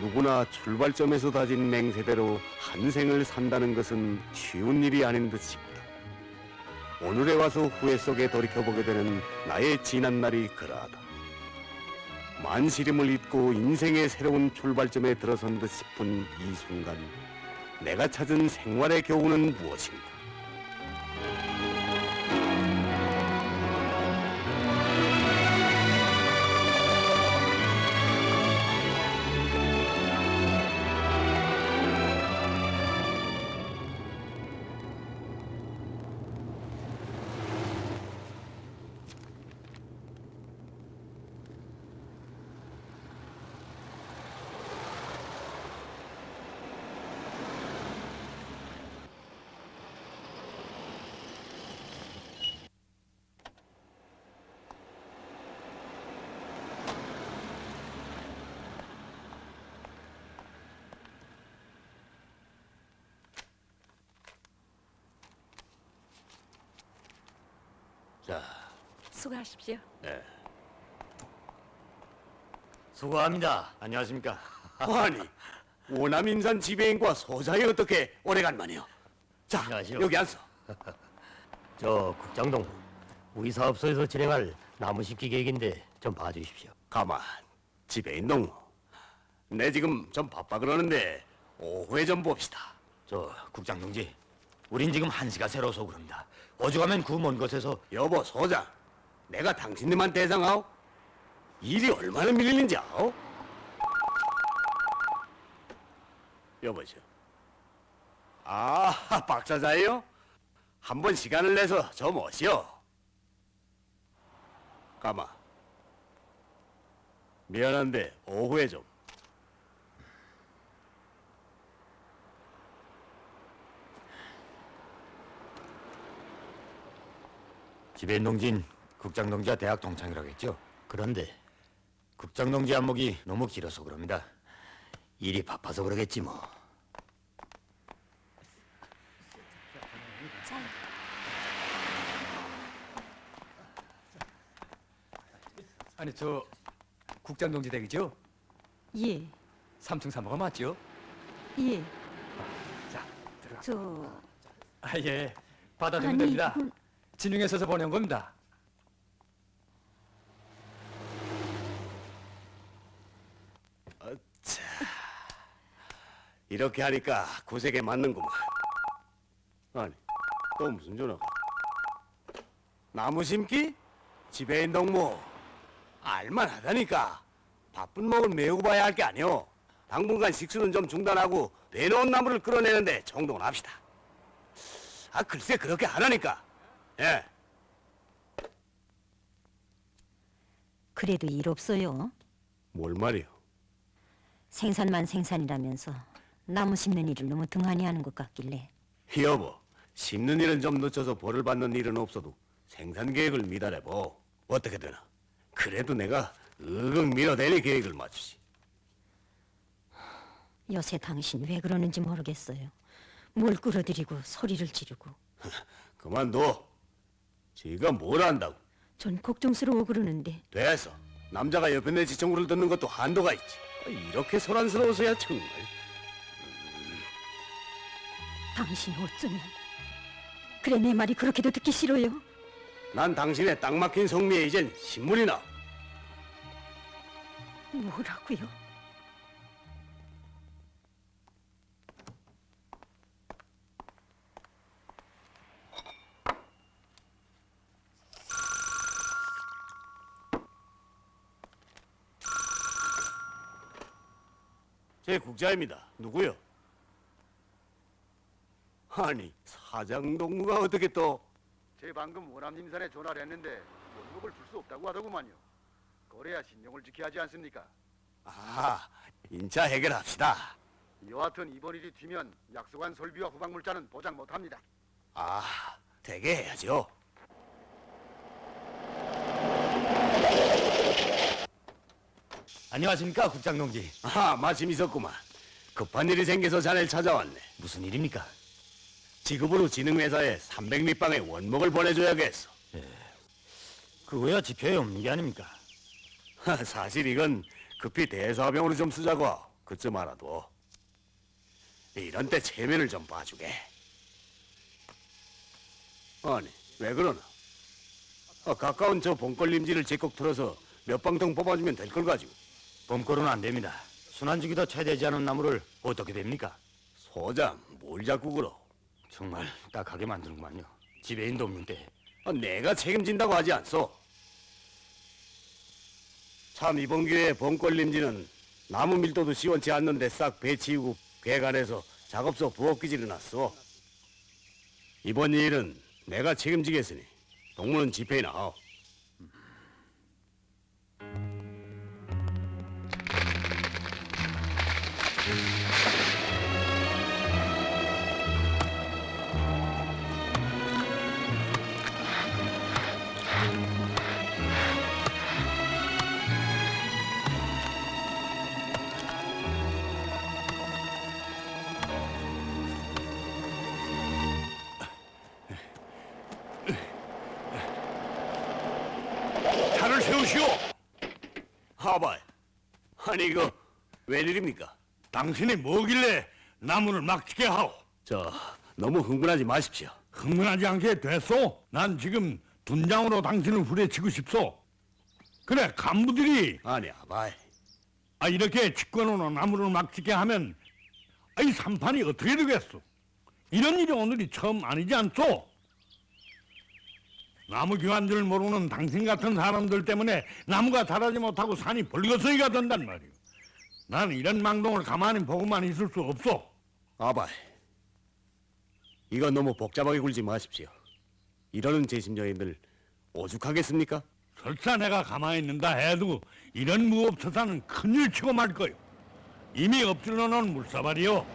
누구나 출발점에서 다진 맹세대로 한 생을 산다는 것은 쉬운 일이 아닌 듯 싶다. 오늘에 와서 후회 속에 돌이켜보게 되는 나의 지난 날이 그러하다. 만시림을 잊고 인생의 새로운 출발점에 들어선 듯 싶은 이 순간, 내가 찾은 생활의 교훈은 무엇인가? 자, 수고하십시오. 네. 수고합니다. 안녕하십니까? 아니, 오남인산 지배인과 소장이 어떻게 오래간만이요? 자, 안녕하시오. 여기 앉소. 저 국장동 우리 사업소에서 진행할 나무 심기 계획인데 좀 봐주십시오. 가만, 지배인 동무. 내 지금 좀 바빠 그러는데 오후에 좀 봅시다. 저 국장 동지, 우린 지금 한시가 새로워서 그럽니다. 어죽하면 그 먼 곳에서 여보, 소장. 내가 당신들만 대장하오? 일이 얼마나 밀리는지 아오? 여보시오. 아, 박 사장이요? 한번 시간을 내서 저 모시오. 가마. 미안한데 오후에 좀. 지배인 동진 국장 동지와 대학 동창이라겠죠? 그런데 국장 동지 안목이 너무 길어서 그럽니다. 일이 바빠서 그러겠지 뭐. 자, 아니 저 국장 동지 댁이죠? 예, 3층 3호가 맞죠? 예. 자 들어가. 저 예, 받아주면 아니, 됩니다. 진흥에 서서 보낸 겁니다. 이렇게 하니까 구색에 맞는구만. 아니, 또 무슨 전화가? 나무 심기? 지배인 동무. 알만하다니까. 바쁜 목을 메우고 봐야 할 게 아니오. 당분간 식수는 좀 중단하고 내놓은 나무를 끌어내는데 총동을 합시다. 아, 글쎄 그렇게 하라니까. 예. 그래도 일 없어요. 뭘 말이오? 생산만 생산이라면서 나무 심는 일을 너무 등한히 하는 것 같길래. 여보, 심는 일은 좀 늦춰서 벌을 받는 일은 없어도 생산 계획을 미달해보. 어떻게 되나? 그래도 내가 으극 밀어대리 계획을 맞추지. 요새 당신 왜 그러는지 모르겠어요. 뭘 끌어들이고 소리를 지르고. 그만둬. 지가 뭘 안다고. 전 걱정스러워 그러는데. 됐어. 남자가 옆에 내 지청구를 듣는 것도 한도가 있지. 이렇게 소란스러워서야 정말. 당신 어쩌면. 그래, 내 말이 그렇게도 듣기 싫어요. 난 당신의 딱 막힌 성미에 이젠 신물이 나. 뭐라고요? 제 국자입니다. 누구요? 아니, 사장 동무가 어떻게 또... 제 방금 원암림산에 전화를 했는데 원목을 줄 수 없다고 하더구만요. 거래야 신용을 지켜야 하지 않습니까? 아, 인차 해결합시다. 여하튼 이번 일이 뒤면 약속한 설비와 후방물자는 보장 못합니다. 아, 되게 해야죠. 안녕하십니까 국장 동지. 아, 마침 있었구만. 급한 일이 생겨서 자네를 찾아왔네. 무슨 일입니까? 지급으로 진흥회사에 300리방의 원목을 보내줘야겠어. 그거야 지표에 없는 게 아닙니까? 사실 이건 급히 대사병으로 좀 쓰자고. 그쯤 알아도 이런 때 체면을 좀 봐주게. 아니, 왜 그러나? 가까운 저 봄걸림지를 제꼭 틀어서 몇 방통 뽑아주면 될 걸 가지고. 봄골은 안 됩니다. 순환주기도 채 되지 않은 나무를 어떻게 됩니까? 소장, 뭘 자꾸 그러? 정말 딱하게 만드는구만요. 집에 인도 없는데. 내가 책임진다고 하지 않소. 참 이번 기회에 봄걸림지는 나무 밀도도 시원치 않는데 싹 배치우고 괴간해서 작업소 부엌기지를 놨어. 이번 일은 내가 책임지겠으니 동무는 집회에 나와. 차를 세우시오. 하발. 아니 이거 웬일입니까? 당신이 뭐길래 나무를 막지게 하오? 너무 흥분하지 마십시오. 흥분하지 않게 됐소? 난 지금 둔장으로 당신을 후려치고 싶소. 그래, 간부들이 아니 아바이. 이렇게 직권으로 나무를 막지게 하면 이 산판이 어떻게 되겠소? 이런 일이 오늘이 처음 아니지 않소? 나무 교환들을 모르는 당신 같은 사람들 때문에 나무가 자라지 못하고 산이 벌거숭이가 된단 말이오. 나는 이런 망동을 가만히 보고만 있을 수 없소. 아바이. 이건 너무 복잡하게 굴지 마십시오. 이러는 제 심정인들 오죽하겠습니까? 설사 내가 가만히 있는다 해도 이런 무법처사는 큰일 치고 말 거요. 이미 엎질러 놓은 물사발이요.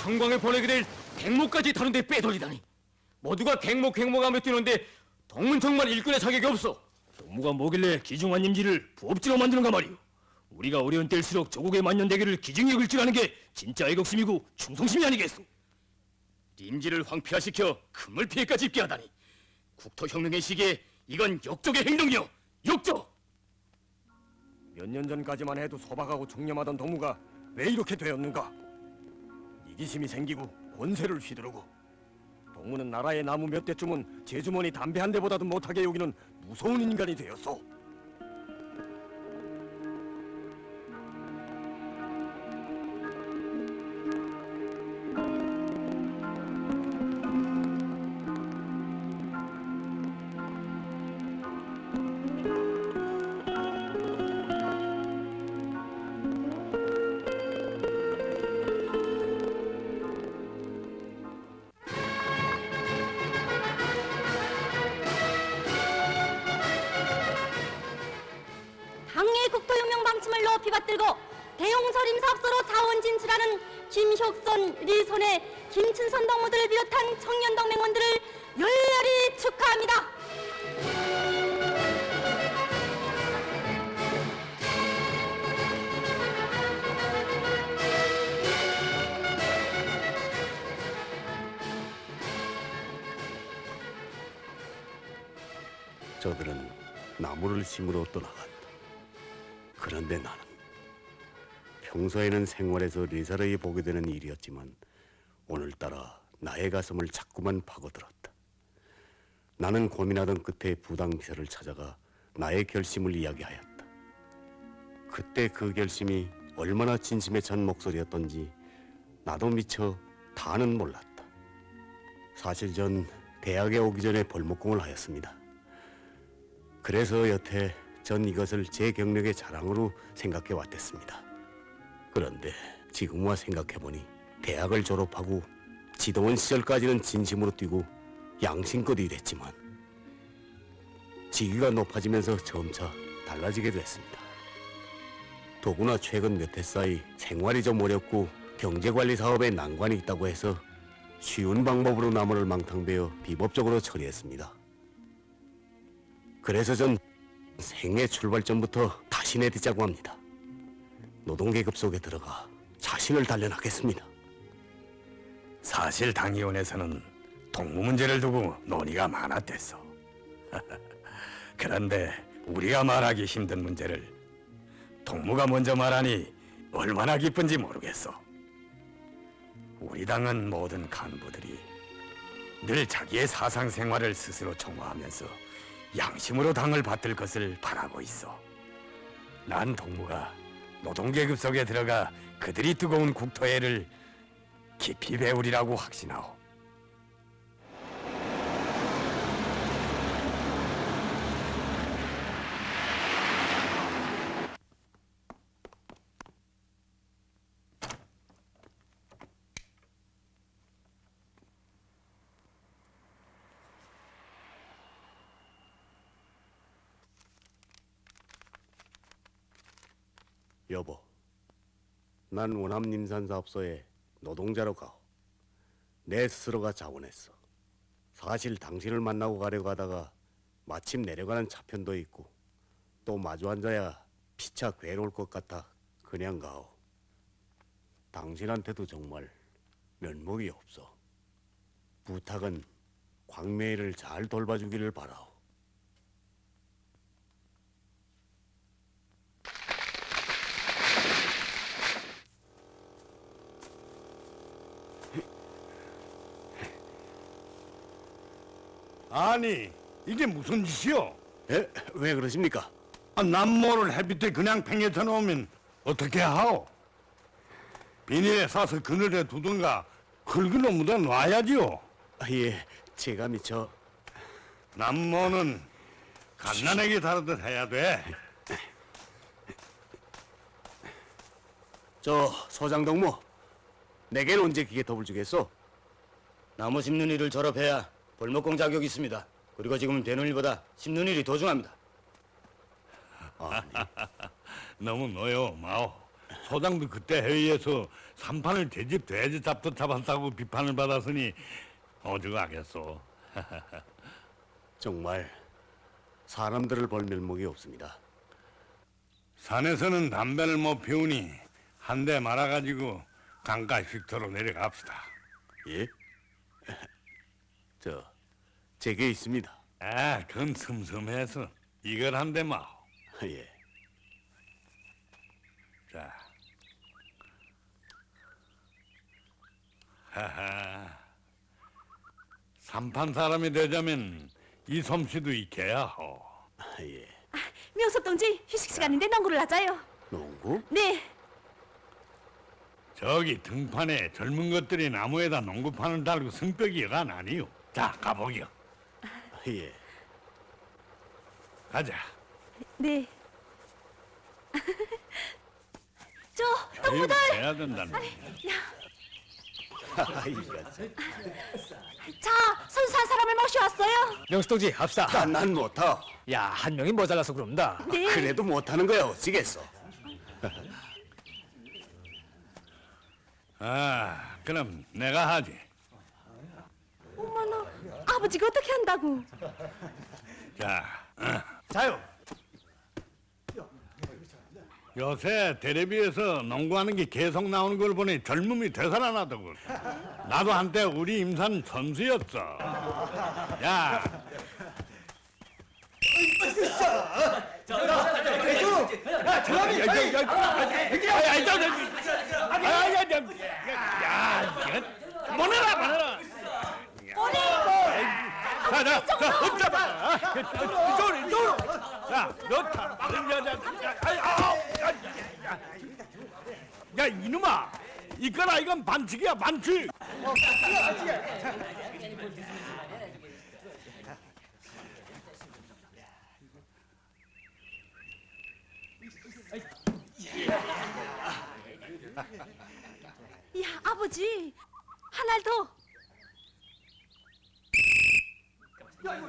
탄광에 보내게 될 갱목까지 다른 데 빼돌리다니. 모두가 갱목하며 뛰는데 동문 정말 일꾼의 자격이 없어. 동무가 뭐길래 기중한 임지를 부업지로 만드는가 말이오. 우리가 어려운 때일수록 조국의 만년대계를 기중에 글질하는 게 진짜 애국심이고 충성심이 아니겠소. 임지를 황폐화시켜 큰물 피해까지 입게 하다니. 국토혁명의 시기에 이건 역적의 행동이요. 역적! 몇 년 전까지만 해도 소박하고 총념하던 동무가 왜 이렇게 되었는가? 이기심이 생기고 권세를 휘두르고 동무는 나라의 나무 몇 대쯤은 제 주머니 담배 한 대보다도 못하게 여기는 무서운 인간이 되었소. 당의 국토혁명 방침을 높이 받들고 대용서림 사업소로 자원 진출하는 김효선, 리손의, 김춘선 동무들을 비롯한 청년동맹원들을 열렬히 축하합니다. 저들은 나무를 심으러 떠나갔다. 그런데 나는 평소에는 생활에서 리사르이 보게 되는 일이었지만 오늘따라 나의 가슴을 자꾸만 파고들었다. 나는 고민하던 끝에 부당비서를 찾아가 나의 결심을 이야기하였다. 그때 그 결심이 얼마나 진심에 찬 목소리였던지 나도 미처 다는 몰랐다. 사실 전 대학에 오기 전에 벌목공을 하였습니다. 그래서 여태 전 이것을 제 경력의 자랑으로 생각해 왔댔습니다. 그런데 지금 와 생각해보니 대학을 졸업하고 지도원 시절까지는 진심으로 뛰고 양심껏 일했지만 직위가 높아지면서 점차 달라지게 됐습니다. 더구나 최근 몇 해 사이 생활이 좀 어렵고 경제관리 사업에 난관이 있다고 해서 쉬운 방법으로 나무를 망탕베어 비법적으로 처리했습니다. 그래서 전 생애 출발점부터 다시 내딛자고 합니다. 노동계급 속에 들어가 자신을 단련하겠습니다. 사실 당위원회에서는 동무 문제를 두고 논의가 많았댔어. 그런데 우리가 말하기 힘든 문제를 동무가 먼저 말하니 얼마나 기쁜지 모르겠어. 우리 당은 모든 간부들이 늘 자기의 사상 생활을 스스로 총화하면서 양심으로 당을 받들 것을 바라고 있어. 난 동무가 노동계급 속에 들어가 그들이 뜨거운 국토애를 깊이 배우리라고 확신하오. 여보, 난 원암림산 사업소에 노동자로 가오. 내 스스로가 자원했어. 사실 당신을 만나고 가려고 하다가 마침 내려가는 차편도 있고 또 마주 앉아야 피차 괴로울 것 같아 그냥 가오. 당신한테도 정말 면목이 없어. 부탁은 광매일을 잘 돌봐주기를 바라오. 아니, 이게 무슨 짓이요? 에? 왜 그러십니까? 남모를 햇빛에 그냥 팽개쳐 놓으면 어떻게 하오? 비닐에 싸서 그늘에 두든가 흙으로 묻어 놔야지요. 예, 제가 미처... 남모는 갓난에게 다루듯 해야 돼. 저 소장동무, 내겐 언제 기계 톱을 주겠소? 나무 심는 일을 졸업해야 벌목공 자격이 있습니다. 그리고 지금은 되는 일보다 심는 일이 더 중요합니다. 너무 노여, 마오. 소장도 그때 회의에서 삼판을 돼집 돼지 잡듯 잡았다고 비판을 받았으니 오죽하겠소. 정말 사람들을 볼 면목이 없습니다. 산에서는 담배를 못 피우니 한 대 말아가지고 강가 흉터로 내려갑시다. 예? 제게 있습니다. 그건 슴슴해서 이걸 한 대 마오. 예. 자, 하하. 삼판 사람이 되자면 이 솜씨도 익혀야 하오. 예. 명섭 동지 휴식 시간인데 농구를 하자요. 농구? 네. 저기 등판에 젊은 것들이 나무에다 농구판을 달고 성벽이가 나니요. 자, 가보기요. 예. 가자. 네. 저 자유 해야 된다는 거야. 자, 선수한 사람을 모셔왔어요. 명수 동지 합시다. 난 못하. 야, 한 명이 모자라서 그런다. 네. 그래도 못하는 거야 어찌겠어. 그럼 내가 하지. 어머나, 아버지가 어떻게 한다고? 자, 자유. 요새 텔레비에서 농구하는 게 계속 나오는 걸 보니 젊음이 되살아나더군. 나도 한때 우리 임산 선수였어. 야, 보내라. 자, 엎자봐. 이쪽으로. 자, 넣다. 야, 이놈아. 이거라, 이건 반칙이야, 반칙. 야, 아버지, 한 알 더. 꼬리!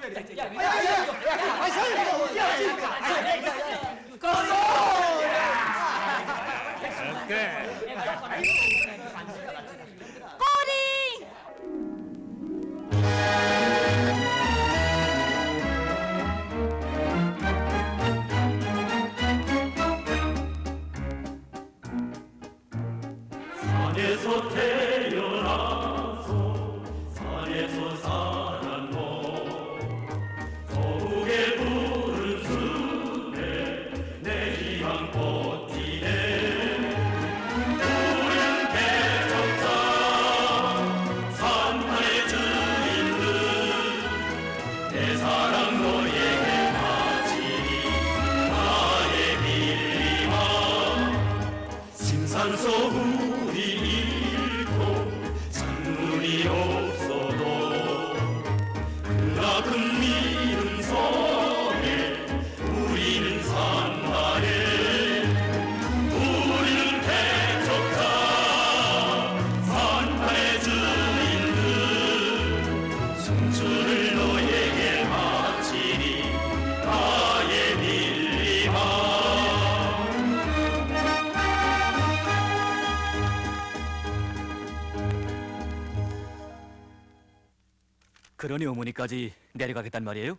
그러니 어머니까지 내려가겠단 말이에요?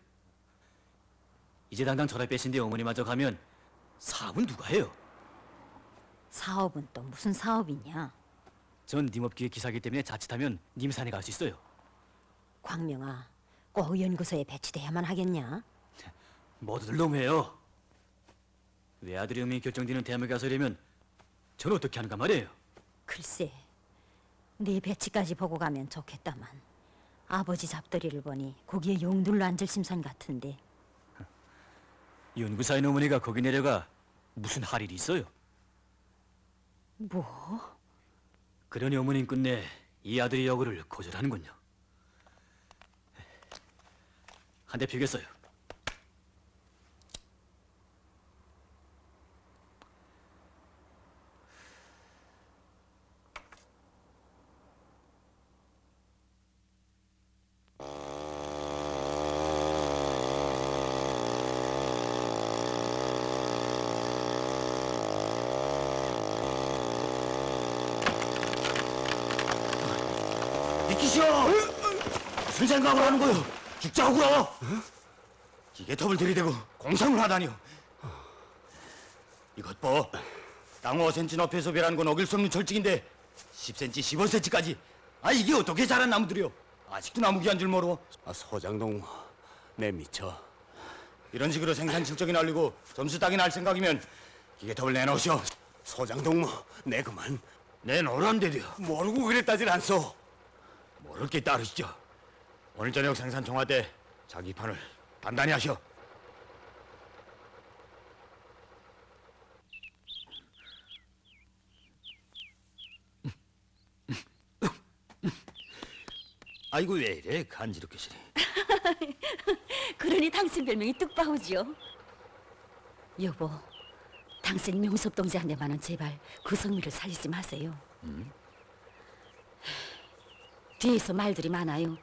이제 당장 저를 빼신 뒤 어머니마저 가면 사업은 누가 해요? 사업은 또 무슨 사업이냐? 전 님업기의 기사기 때문에 자칫하면 님 산에 갈 수 있어요. 광명아, 꼭 연구소에 배치돼야만 하겠냐? 모두들 너무해요. 외아들의 운명이 결정되는 대학에 가서려면 저는 어떻게 하는가 말이에요. 글쎄, 네 배치까지 보고 가면 좋겠다만 아버지 잡더리를 보니 거기에 용둘러 앉을 심산 같은데. 연구사인 어머니가 거기 내려가 무슨 할 일이 있어요? 뭐? 그러니 어머님 끝내 이 아들의 여고를 거절하는군요. 한 대 피겠어요. 비키시오! 무슨 생각을 하는 거요? 죽자고요! 이게 톱을 들이대고 공상을 하다니요. 이것 봐. 땅 5cm 높이에서 배라는 건 어길 수 없는 철칙인데 10cm, 15cm까지. 아, 이게 어떻게 자란 나무들이요? 아직도 나무 귀한 줄 모르고. 소장동 내 미쳐. 이런 식으로 생산 실적이 날리고 점수 따기 날 생각이면 이게 톱을 내놓으시오. 소장동 내 그만. 내놓으란데도요. 모르고 그랬다질 않소. 모를 게 따르시죠. 오늘 저녁 생산 종화 때 자기 판을 단단히 하시오. 아이고 왜 이래 간지럽게 시리. 그러니 당신 별명이 뚝바우지요. 여보, 당신 명섭 동지한테만은 제발 그 성미를 살리지 마세요. 뒤에서 말들이 많아요.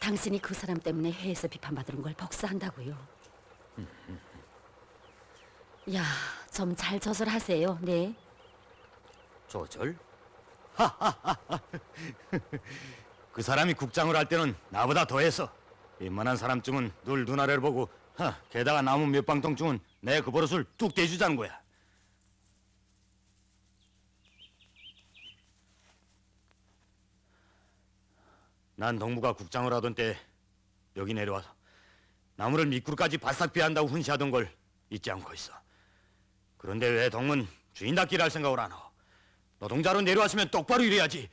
당신이 그 사람 때문에 회에서 비판받는 걸 복수한다고요. 야, 좀 잘 조절하세요. 네. 조절? 그 사람이 국장을 할 때는 나보다 더했어. 웬만한 사람쯤은 늘 눈아래를 보고 게다가 나무 몇 방통쯤은 내 그 버릇을 뚝 떼주자는 거야. 난 동무가 국장을 하던 때 여기 내려와서 나무를 밑구르까지 바싹 베한다고 훈시하던 걸 잊지 않고 있어. 그런데 왜 동문 주인답기를 할 생각을 안 하고 노동자로 내려왔으면 똑바로 일해야지.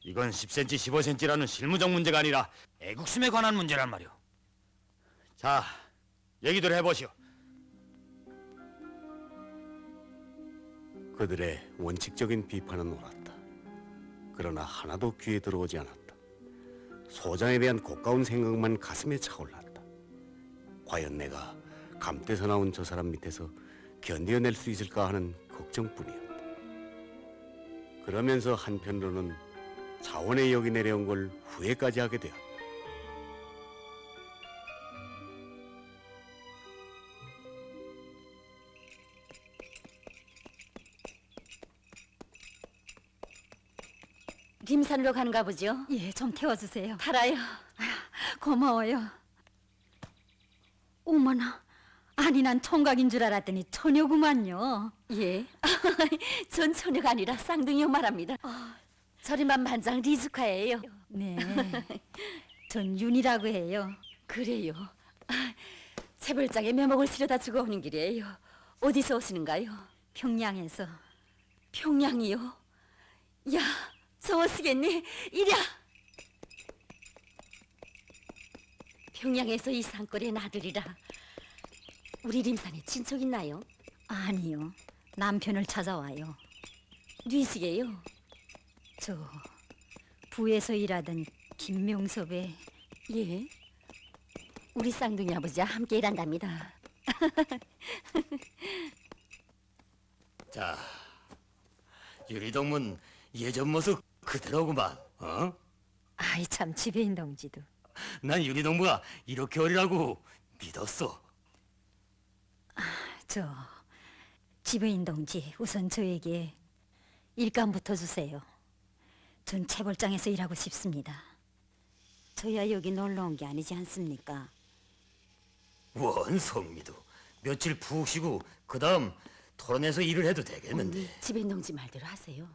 이건 10cm, 15cm라는 실무적 문제가 아니라 애국심에 관한 문제란 말이오. 자, 얘기들 해보시오. 그들의 원칙적인 비판은 옳았다. 그러나 하나도 귀에 들어오지 않았다. 소장에 대한 고가운 생각만 가슴에 차올랐다. 과연 내가 감대서 나온 저 사람 밑에서 견뎌낼 수 있을까 하는 걱정뿐이었다. 그러면서 한편으로는 자원에 여기 내려온 걸 후회까지 하게 되었다. 김산으로 가는가 보죠? 예, 좀 태워주세요. 달아요. 고마워요. 어머나, 아니 난 총각인 줄 알았더니 처녀구만요. 예. 전 처녀가 아니라 쌍둥이요 말합니다. 저리만 반장 리즈카예요. 네, 전 윤이라고 해요. 그래요. 채벌장에 묘목을 실어다 주고 오는 길이에요. 어디서 오시는가요? 평양에서. 평양이요? 야, 좋으시겠니? 이랴! 평양에서 이 산골의 나들이라. 우리 림산에 친척 있나요? 아니요, 남편을 찾아와요. 뉘시게요? 저 부에서 일하던 김명섭의. 예. 우리 쌍둥이 아버지와 함께 일한답니다. 자, 유리동문 예전 모습 그대로구만. 어? 아이 참, 지배인 동지도. 난 유리동무가 이렇게 어리라고 믿었어. 저 지배인 동지, 우선 저에게 일감부터 주세요. 전 채벌장에서 일하고 싶습니다. 저야 여기 놀러 온 게 아니지 않습니까? 원 성미도 며칠 푹 쉬고 그 다음 토론에서 일을 해도 되겠는데. 집행동지 말대로 하세요.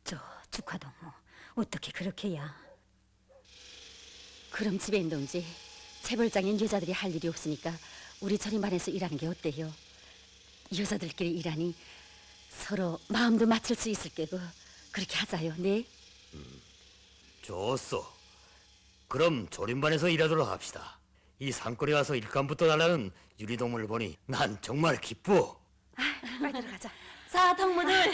저 축하동무 어떻게 그렇게야? 그럼 집행동지, 재벌장인 여자들이 할 일이 없으니까 우리 저림반에서 일하는 게 어때요? 여자들끼리 일하니 서로 마음도 맞출 수 있을 게고 그렇게 하자요. 네? 좋소. 그럼 조림반에서 일하도록 합시다. 이 산골에 와서 일감부터 달라는 유리동물을 보니 난 정말 기뻐. 빨리 들어가자. 자, 동무들,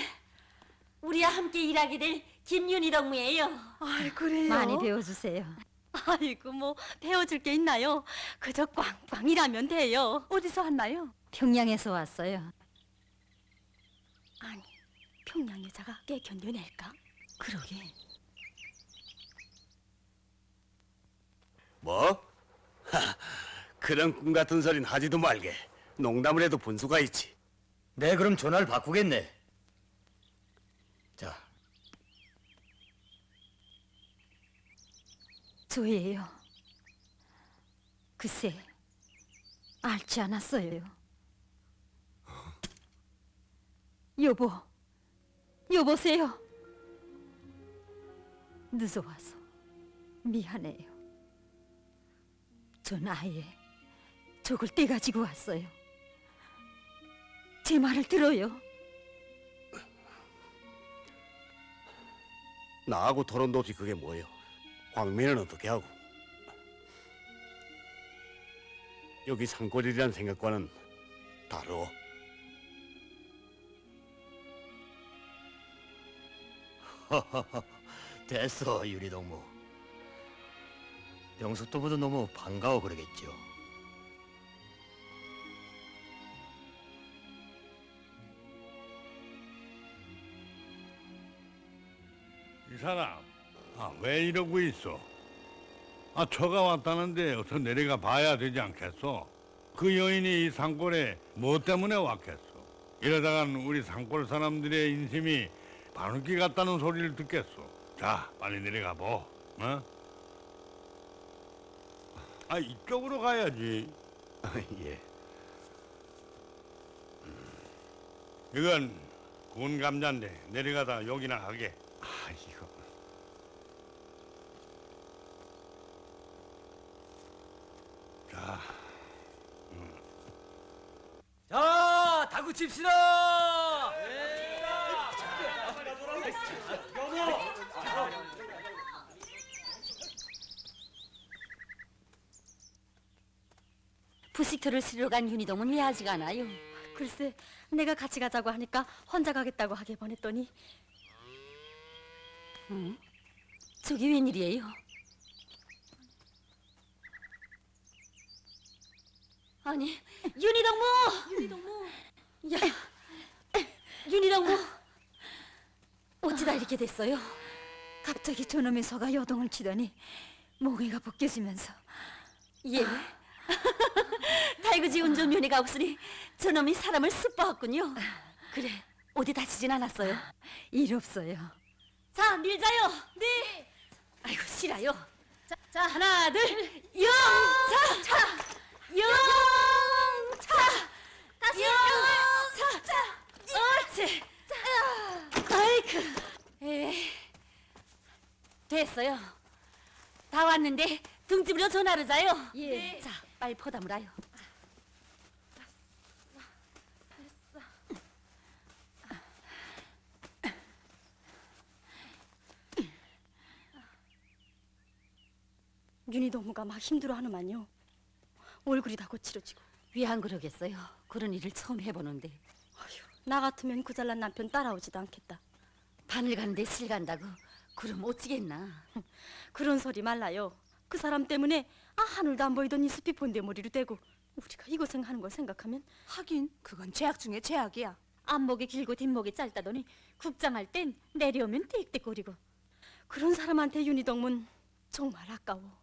우리와 함께 일하게 될 김윤희 동무예요. 아, 그래요? 많이 배워주세요. 아이고, 뭐 배워줄 게 있나요? 그저 꽝꽝 일하면 돼요. 어디서 왔나요? 평양에서 왔어요. 아니, 평양 여자가 꽤 견뎌낼까? 그러게. 뭐? 그런 꿈 같은 소린 하지도 말게. 농담을 해도 분수가 있지. 네, 그럼 전화를 바꾸겠네. 자, 저예요. 글쎄, 알지 않았어요. 여보세요. 늦어와서 미안해요. 전 아예 저걸 떼가지고 왔어요. 제 말을 들어요. 나하고 토론도 없이 그게 뭐예요? 광민은 어떻게 하고? 여기 산골이란 생각과는 다르오. 됐어, 유리동무. 명숙도보다 너무 반가워 그러겠죠. 이 사람, 왜 이러고 있어? 처가 왔다는데 어서 내려가 봐야 되지 않겠어? 그 여인이 이 산골에 뭐 때문에 왔겠어? 이러다간 우리 산골 사람들의 인심이 바느끼 같다는 소리를 듣겠어. 자, 빨리 내려가 보. 어? 이쪽으로 가야지. 예. 이건 군 감자인데 내려가다 욕이나 하게. 이거. 자, 자, 다구 칩시다. 부식토를 쓰러 간 윤희동은 왜 아직 안 와요? 글쎄, 내가 같이 가자고 하니까 혼자 가겠다고 하게 보냈더니 응? 저기 웬일이에요? 아니, 윤희동무! 야, 윤희동무! 어찌다 이렇게 됐어요? 갑자기 저놈의 소가 요동을 치더니 몽이가 벗겨지면서 예. 달구지 운전면허가 없으니 저놈이 사람을 쑥 봐왔군요. 그래, 어디 다치진 않았어요? 일 없어요. 자, 밀자요. 네. 아이고, 싫어요. 자, 하나, 둘, 영차! 영차! 다시 영차! 옳지. 아이쿠. 됐어요. 다 왔는데 등집으로 전화를 자요. 예. 자, 빨리 포담으라요. 윤희 동무가 막 힘들어하는만요. 얼굴이 다 거칠어지고. 왜 안 그러겠어요? 그런 일을 처음 해보는데. 나 같으면 그 잘난 남편 따라오지도 않겠다. 바늘 가는데 실 간다고? 그럼 어찌겠나? 그런 소리 말라요. 그 사람 때문에 하늘도 안 보이던 이숲이 본대머리로 되고 우리가 이 고생하는 걸 생각하면 하긴 그건 죄악 중에 죄악이야. 앞목이 길고 뒷목이 짧다더니 국장할 땐 내려오면 띡띡거리고. 그런 사람한테 윤희 동문 정말 아까워.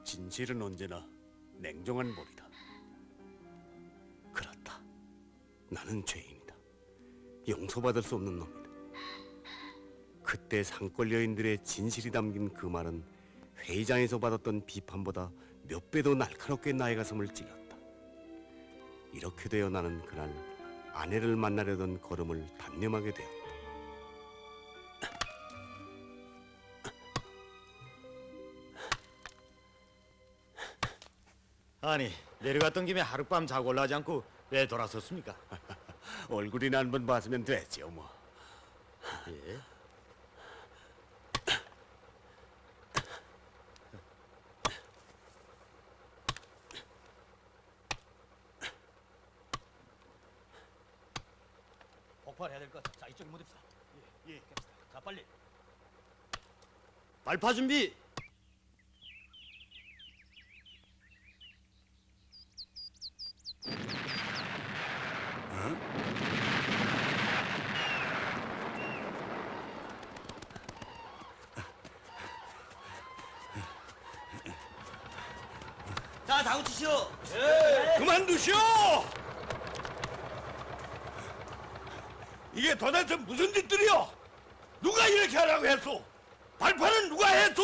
진실은 언제나 냉정한 몰이다. 그렇다. 나는 죄인이다. 용서받을 수 없는 놈이다. 그때 상권 여인들의 진실이 담긴 그 말은 회의장에서 받았던 비판보다 몇 배 더 날카롭게 나의 가슴을 찔렀다. 이렇게 되어 나는 그날 아내를 만나려던 걸음을 단념하게 되었다. 아니, 내려갔던 김에 하룻밤 자고 올라가지 않고 왜 돌아섰습니까? 얼굴이나 한번 봤으면 됐지요 뭐. 예? 폭발해야 될 것 같아. 자, 이쪽에 모듭시다. 예. 자, 빨리. 발파 준비. 자, 다우치시오. 그만두시오! 이게 도대체 무슨 짓들이여? 누가 이렇게 하라고 했소? 발판은 누가 했소?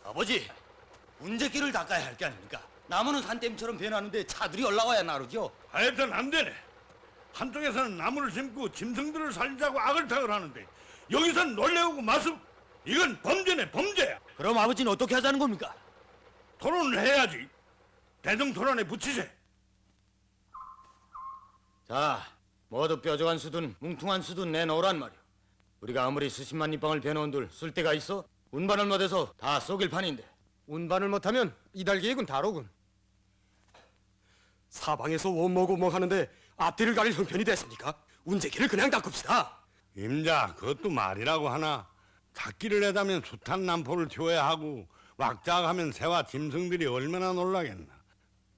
아버지, 운제길을 닦아야 할 게 아닙니까? 나무는 산댐처럼 변하는데 차들이 올라와야 나르죠. 하여튼 안 되네. 한쪽에서는 나무를 심고 짐승들을 살리자고 악을타을 하는데 여기선 놀래우고 마습. 이건 범죄네, 범죄야. 그럼 아버지는 어떻게 하자는 겁니까? 토론을 해야지. 대정토론에 붙이세. 자, 모두 뾰족한 수든 뭉퉁한 수든 내놓으란 말이오. 우리가 아무리 수십만 입방을 베놓은들 쓸 데가 있어? 운반을 못해서 다 쏘길 판인데. 운반을 못하면 이달 계획은 다로군. 사방에서 원모고목 하는데 앞뒤를 가릴 형편이 됐습니까? 운제기를 그냥 닦읍시다. 임자, 그것도 말이라고 하나. 닦기를 해다면 숱한 난포를 튀어야 하고 왁자하면 새와 짐승들이 얼마나 놀라겠나.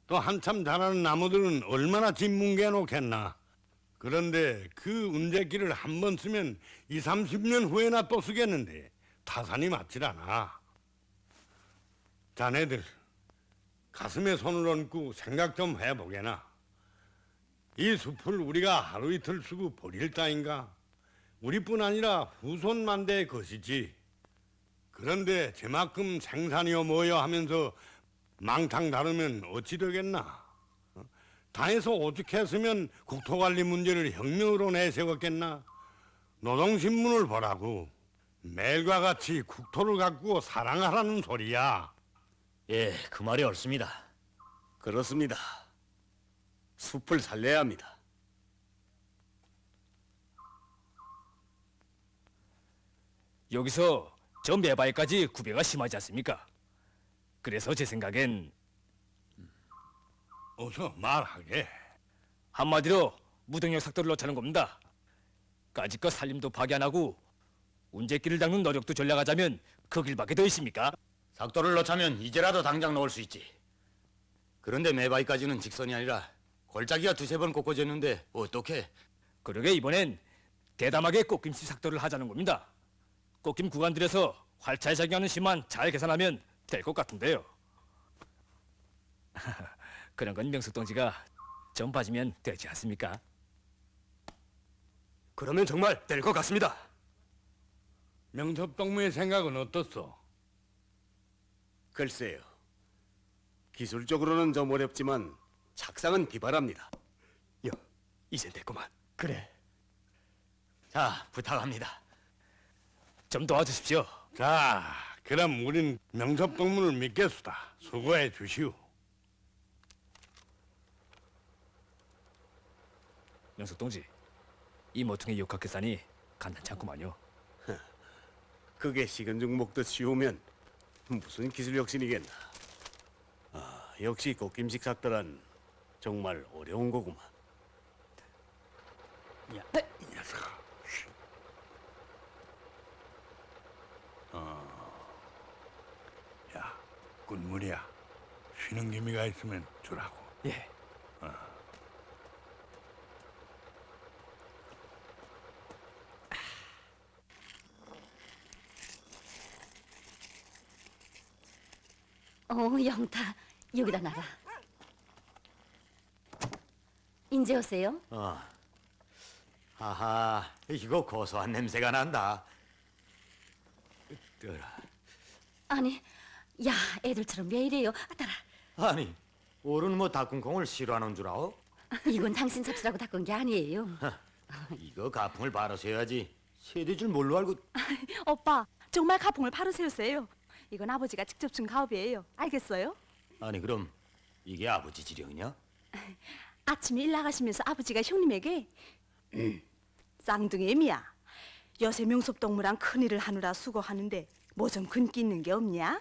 또 한참 자라는 나무들은 얼마나 짓 뭉개 놓겠나. 그런데 그 운제기를 한 번 쓰면 20, 30년 후에나 또 쓰겠는데 타산이 맞질 않아. 자네들 가슴에 손을 얹고 생각 좀 해보게나. 이 숲을 우리가 하루 이틀 쓰고 버릴 따인가? 우리뿐 아니라 후손만대의 것이지. 그런데 제만큼 생산이여 뭐여 하면서 망탕 다루면 어찌 되겠나? 당에서 오죽했으면 국토관리 문제를 혁명으로 내세웠겠나? 노동신문을 보라고. 매일과 같이 국토를 가꾸고 사랑하라는 소리야. 예, 그 말이 옳습니다. 그렇습니다. 숲을 살려야 합니다. 여기서 저 매바위까지 구배가 심하지 않습니까? 그래서 제 생각엔 어서 말하게. 한마디로 무동력 삭도를 놓자는 겁니다. 까짓것 살림도 파괴 안 하고 운제길을 닦는 노력도 전략하자면 그 길밖에 더 있습니까? 삭도를 넣자면 이제라도 당장 넣을 수 있지. 그런데 매바위까지는 직선이 아니라 골짜기가 두세 번 꺾어졌는데 어떻게? 그러게 이번엔 대담하게 꽃김씨 삭도를 하자는 겁니다. 꽃김 구간들에서 활차에 작용하는 심만 잘 계산하면 될 것 같은데요. 그런 건 명숙 동지가 좀 봐주면 되지 않습니까? 그러면 정말 될 것 같습니다. 명섭동무의 생각은 어떻소? 글쎄요. 기술적으로는 좀 어렵지만 작상은 기발합니다. 이젠 됐구만. 그래. 자, 부탁합니다. 좀 도와주십시오. 자, 그럼 우린 명섭동무를 믿겠수다. 수고해 주시오. 명숙 동지, 이 모퉁이 육학 계산이 간단치 않구만요. 그게 식은죽 먹듯 쉬우면 무슨 기술 혁신이겠나. 역시 꽃김식 삭도란 정말 어려운 거구만. 이 녀석아. 야, 꾼물이야. 쉬는 기미가 있으면 주라고. 예. 영타, 여기다 놔라. 인제 오세요? 하하, 이거 고소한 냄새가 난다. 뜨라. 아니, 야, 애들처럼 왜 이래요? 따라. 아니, 어른 뭐 닭궁콩을 싫어하는 줄 아오? 이건 당신 잡수라고 닦은 게 아니에요. 이거 가풍을 바라서 해야지. 세대 줄 뭘로 알고? 오빠, 정말 가풍을 바로 세우세요. 이건 아버지가 직접 준 가업이에요. 알겠어요? 아니 그럼 이게 아버지 지령이냐? 아침에 일 나가시면서 아버지가 형님에게 쌍둥이 애미야, 여세 명섭동무랑 큰일을 하느라 수고하는데 뭐 좀 근기 있는 게 없냐?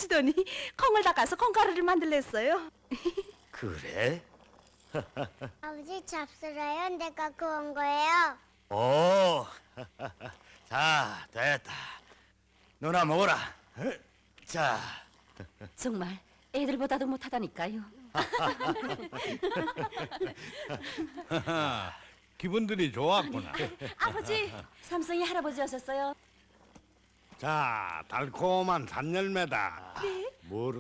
시더니 콩을 닦아서 콩가루를 만들랬어요. 그래? 아버지 잡수라요? 내가 구운 거예요. 오, 자 됐다. 누나 먹어라. 자, 정말 애들보다도 못하다니까요. 기분들이 좋았구나. 아버지, 삼성이 할아버지 오셨어요. 자, 달콤한 산열매다. 네? 뭐로?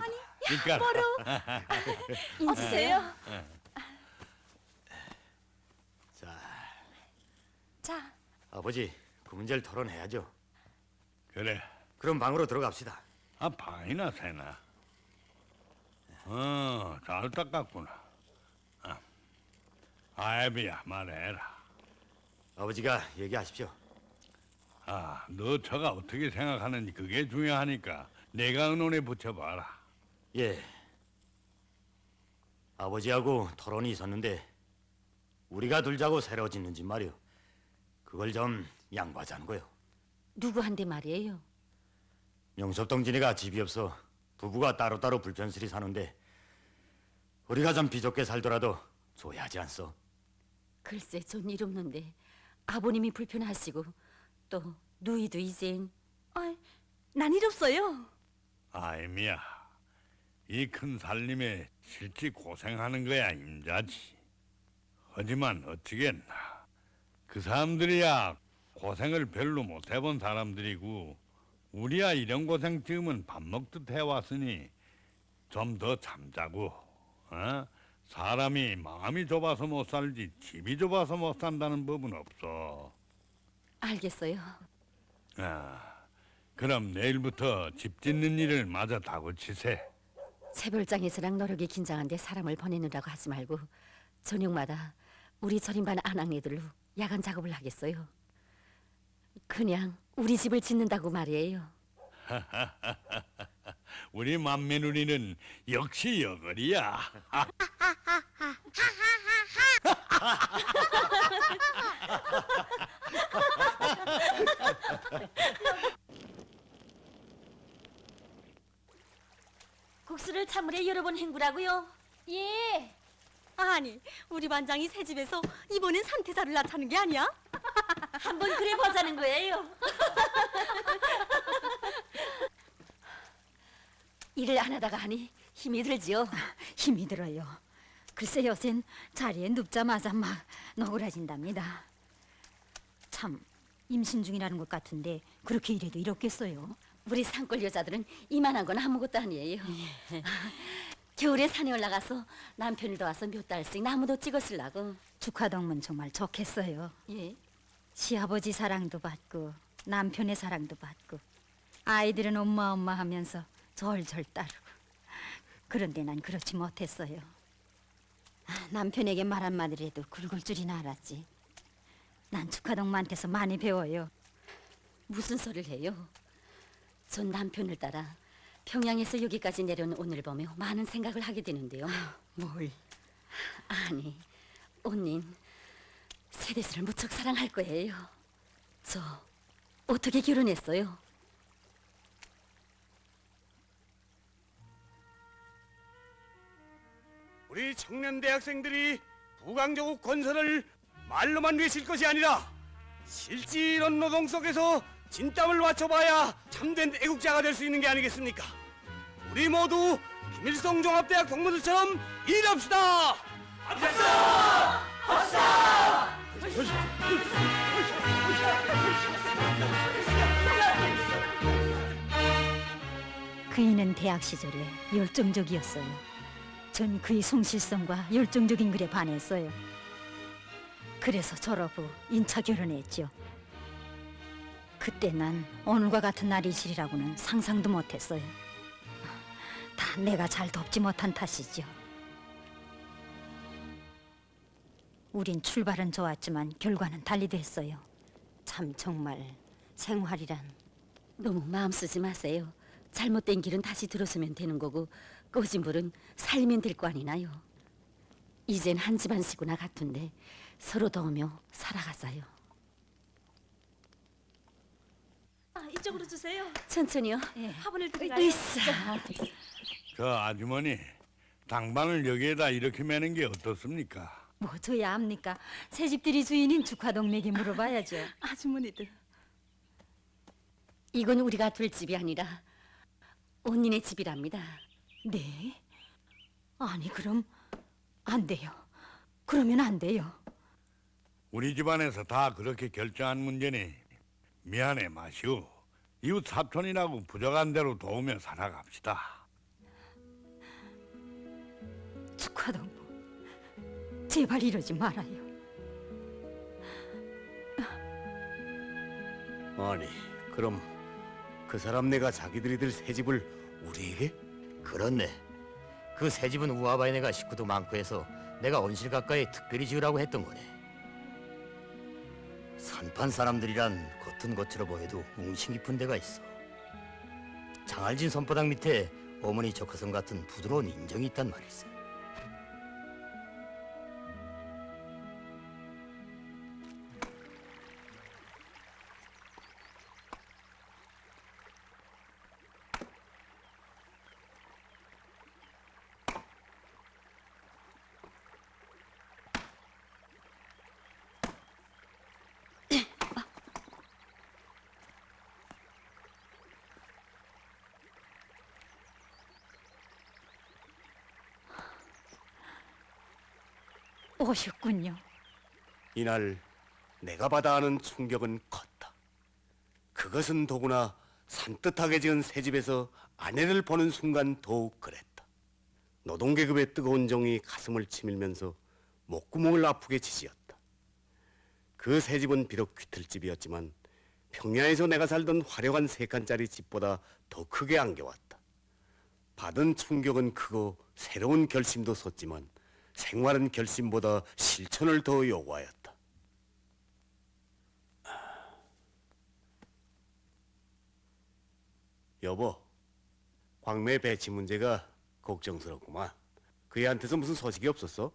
이까라. 뭐로? 인주세요. 자, 자, 아버지 그 문제를 토론해야죠. 그래. 그럼 방으로 들어갑시다. 아, 방이나 새나. 잘 닦았구나. 아애비야, 말해라. 아버지가 얘기하십시오. 아, 너 저가 어떻게 생각하는지 그게 중요하니까 내가 의논에 붙여봐라. 예. 아버지하고 토론이 있었는데 우리가 둘자고 새로 짓는 집 말이오. 그걸 좀 양보하자는 거요. 누구한테 말이에요? 영섭동진이가 집이 없어 부부가 따로따로 불편스리 사는데 우리가 좀 비좁게 살더라도 좋아하지 않소? 글쎄, 전 일 없는데 아버님이 불편하시고 또 누이도 이젠. 난 일 없어요. 아이미야, 이 큰 살림에 실지 고생하는 거야 임자지. 하지만 어찌겠나. 그 사람들이야 고생을 별로 못 해본 사람들이고 우리야 이런 고생 지으면 밥 먹듯 해왔으니 좀 더 참자고. 사람이 마음이 좁아서 못 살지 집이 좁아서 못 산다는 법은 없어. 알겠어요. 그럼 내일부터 집 짓는 일을 마저 다그치세. 새별장에서랑 노력이 긴장한데 사람을 보내느라고 하지 말고 저녁마다 우리 절임반 아낙네들로 야간 작업을 하겠어요. 그냥 우리 집을 짓는다고 말이에요. 우리 맏며느리는 역시 여걸이야. 하하하하. 국수를 찬물에 여러 번 헹구라고요? 예. 아니, 우리 반장이 새 집에서 이번엔 산태사를 낳자는 게 아니야? 한번 그래 보자는 거예요. 일을 안 하다가 하니 힘이 들지요. 힘이 들어요. 글쎄 요샌 자리에 눕자마자 막 너그러진답니다. 참 임신 중이라는 것 같은데 그렇게 일해도 이렇겠어요? 우리 산골 여자들은 이만한 건 아무것도 아니에요. 겨울에 산에 올라가서 남편을 도와서 몇 달씩 나무도 찍었으려고. 축하동문 정말 좋겠어요. 예. 시아버지 사랑도 받고 남편의 사랑도 받고 아이들은 엄마 엄마 하면서 절절 따르고. 그런데 난 그렇지 못했어요. 남편에게 말 한마디라도 굵을 줄이나 알았지. 난 축하동무한테서 많이 배워요. 무슨 소리를 해요? 전 남편을 따라 평양에서 여기까지 내려온 오늘 보며 많은 생각을 하게 되는데요. 뭘? 아니, 언닌 세대수를 무척 사랑할 거예요. 저 어떻게 결혼했어요? 우리 청년 대학생들이 부강조국 건설을 말로만 외칠 것이 아니라 실질런 노동 속에서 진땀을 맞춰봐야 참된 애국자가 될 수 있는 게 아니겠습니까? 우리 모두 김일성 종합대학 동문들처럼 일합시다! 합시다! 그이는 대학 시절에 열정적이었어요. 전 그의 성실성과 열정적인 글에 반했어요. 그래서 졸업 후 인차 결혼했죠. 그때 난 오늘과 같은 날이 있으리라고는 상상도 못했어요. 다 내가 잘 돕지 못한 탓이죠. 우린 출발은 좋았지만 결과는 달리 됐어요. 참 정말 생활이란. 너무 마음 쓰지 마세요. 잘못된 길은 다시 들어서면 되는 거고 꺼진 불은 살면 될 거 아니나요. 이젠 한 집안 식구나 같은데 서로 도우며 살아가자요. 이쪽으로 주세요. 천천히요. 화분을 드리라요. 으쌰. 저 아주머니, 당반을 여기에다 이렇게 매는 게 어떻습니까? 뭐 저야 압니까? 새 집들이 주인인 축하동맥이 물어봐야죠. 아주머니들. 이건 우리가 둘 집이 아니라 언니네 집이랍니다. 네? 아니 그럼 안 돼요. 그러면 안 돼요. 우리 집안에서 다 그렇게 결정한 문제니 미안해 마시오. 이웃 사촌이라고 부족한 대로 도우며 살아갑시다. 축하동무 제발 이러지 말아요. 아니, 그럼 그 사람 내가 자기들이들 새 집을 우리에게? 그렇네. 그 새 집은 우아바이네가 식구도 많고 해서 내가 온실 가까이 특별히 지으라고 했던 거네. 산판 사람들이란 겉은 겉으로 보여도 뭉친 깊은 데가 있어. 장알진 손바닥 밑에 어머니 조카성 같은 부드러운 인정이 있단 말일세. 오셨군요. 이날 내가 받아 하는 충격은 컸다. 그것은 더구나 산뜻하게 지은 새 집에서 아내를 보는 순간 더욱 그랬다. 노동계급의 뜨거운 정이 가슴을 치밀면서 목구멍을 아프게 지지었다. 그 새 집은 비록 귀틀집이었지만 평야에서 내가 살던 화려한 3칸짜리 집보다 더 크게 안겨왔다. 받은 충격은 크고 새로운 결심도 섰지만 생활은 결심보다 실천을 더 요구하였다. 여보, 광매 배치 문제가 걱정스럽구만. 그애한테서 무슨 소식이 없었어?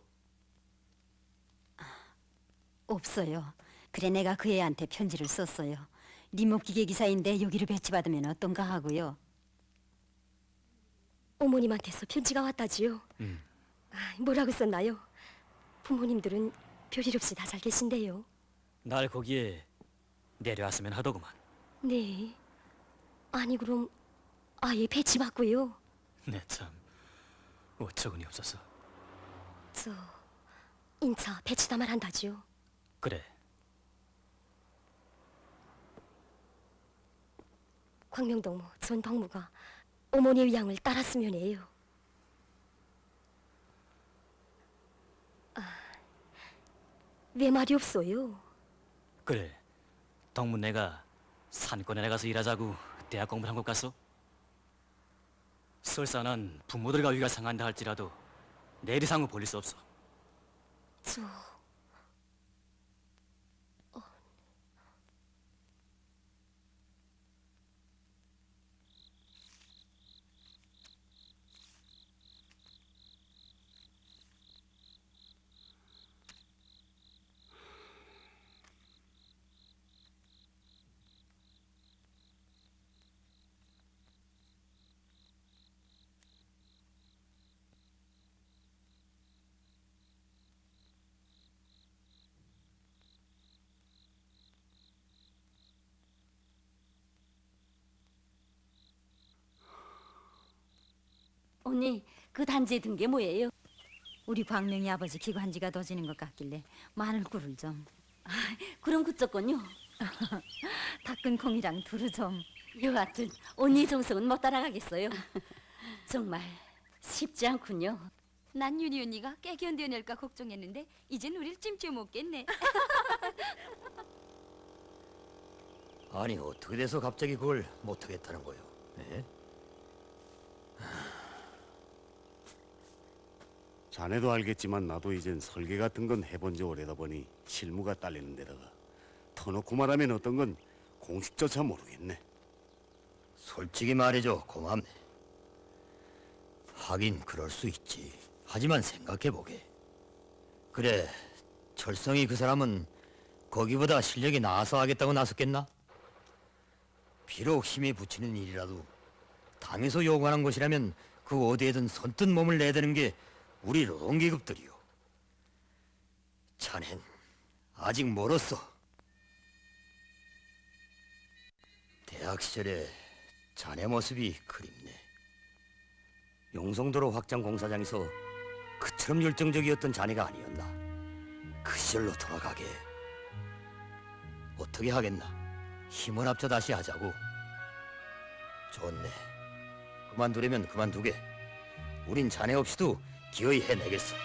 없어요. 그래 내가 그 애한테 편지를 썼어요. 리목기계 기사인데 여기를 배치받으면 어떤가 하고요. 어머님한테서 편지가 왔다지요? 뭐라고 썼나요? 부모님들은 별일 없이 다 잘 계신데요. 날 거기에 내려왔으면 하더구만. 네. 아니 그럼 아예 배치받고요? 네, 참 어처구니 없어서. 저 인차 배치다 말한다지요? 그래. 광명동무 전 동무가 어머니의 양을 따랐으면 해요. 왜 말이 없어요? 그래. 덕문 내가 산권에 나가서 일하자고 대학 공부를 한 것 같소? 설사 난 부모들과 위가 상한다 할지라도 내 이상은 벌릴 수 없어. 저 언니, 그 단지에 든 게 뭐예요? 우리 광명이 아버지 기관지가 더지는 것 같길래 마늘꿀을 좀. 그럼 그쪽건요? 닦은 콩이랑 두루 좀. 여하튼 언니 정성은 못 따라가겠어요. 정말 쉽지 않군요. 난 윤희 언니가 깨 견뎌낼까 걱정했는데 이젠 우릴 찜찜 먹겠네. 아니 어떻게 돼서 갑자기 그걸 못하겠다는 거요? 예? 자네도 알겠지만 나도 이젠 설계 같은 건 해본 지 오래다 보니 실무가 딸리는 데다가 터놓고 말하면 어떤 건 공식조차 모르겠네. 솔직히 말해줘 고맙네. 하긴 그럴 수 있지. 하지만 생각해보게. 그래 철성이 그 사람은 거기보다 실력이 나아서 하겠다고 나섰겠나? 비록 힘에 붙이는 일이라도 당에서 요구하는 것이라면 그 어디에든 선뜻 몸을 내대는 게 우리 노동계급들이요. 자넨 아직 멀었어. 대학 시절에 자네 모습이 그립네. 용성도로 확장 공사장에서 그처럼 열정적이었던 자네가 아니었나. 그 시절로 돌아가게 어떻게 하겠나. 힘을 합쳐 다시 하자고. 좋네. 그만두려면 그만두게. 우린 자네 없이도 기어이 해내겠어.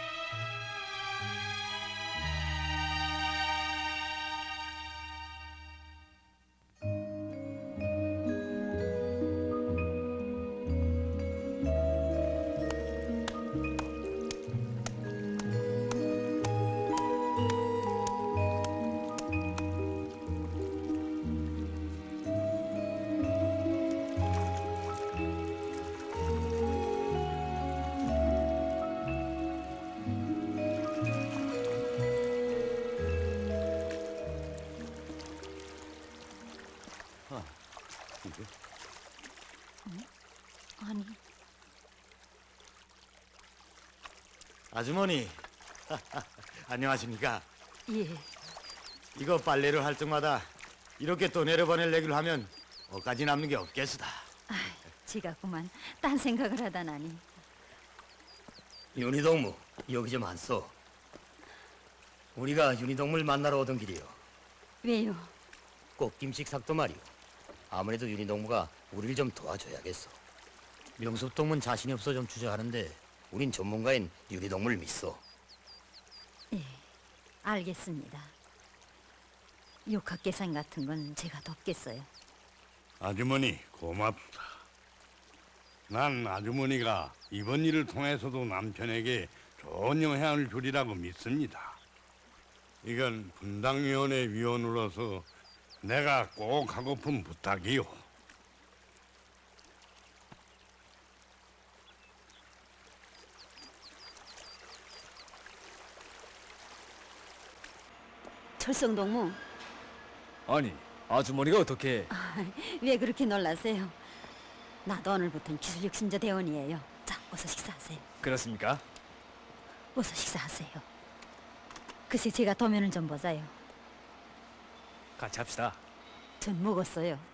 아니. 아주머니, 안녕하십니까? 예. 이거 빨래를 할 적마다 이렇게 또 내려보낼 얘기를 하면 어까지 남는 게 없겠수다. 지가 그만 딴 생각을 하다나니. 윤희동무, 여기 좀 앉소. 우리가 윤희동무를 만나러 오던 길이요. 왜요? 꽃김식 삭도 말이오. 아무래도 윤희동무가 우리를 좀 도와줘야겠어. 명섭동문 자신이 없어 좀 주저하는데 우린 전문가인 윤희동무를 믿소. 예, 알겠습니다. 욕학계산 같은 건 제가 덮겠어요. 아주머니 고맙다. 난 아주머니가 이번 일을 통해서도 남편에게 좋은 영향을 주리라고 믿습니다. 이건 분당위원회 위원으로서 내가 꼭 하고픈 부탁이요. 철성동무, 아니, 아주머니가 어떻게? 왜 그렇게 놀라세요? 나도 오늘부터는 기술혁신자 대원이에요. 자, 어서 식사하세요. 그렇습니까? 어서 식사하세요. 글쎄 제가 도면을 좀 보자요. 같이 합시다. 전 먹었어요.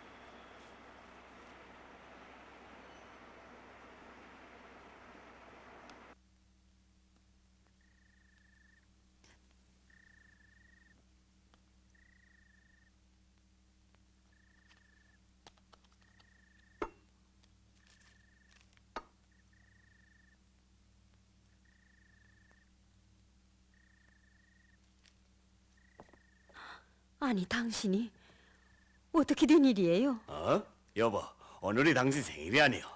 아니 당신이 어떻게 된 일이에요? 여보, 오늘이 당신 생일이 아니오.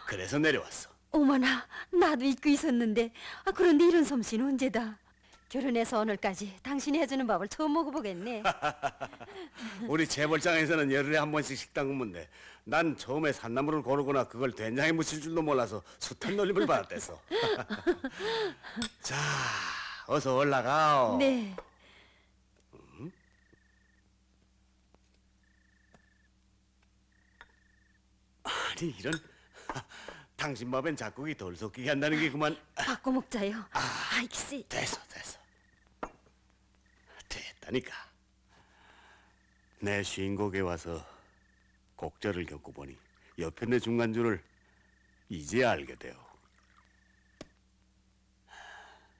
그래서 내려왔어. 어머나 나도 잊고 있었는데 그런데 이런 솜씨는 언제다? 결혼해서 오늘까지 당신이 해주는 밥을 처음 먹어보겠네. 우리 재벌장에서는 열흘에 한 번씩 식당 근무인데 난 처음에 산나물을 고르거나 그걸 된장에 묻힐 줄도 몰라서 숱한 놀림을 받았댔어. 자, 어서 올라가오. 네. 아니 이런 당신 밥엔 잡곡이 덜 섞이게 한다는 게 그만. 바꿔 먹자요. 아이씨. 됐어. 됐다니까. 내 쉰곡에 와서 곡절을 겪고 보니 여편의 중간줄을 이제 알게 되오.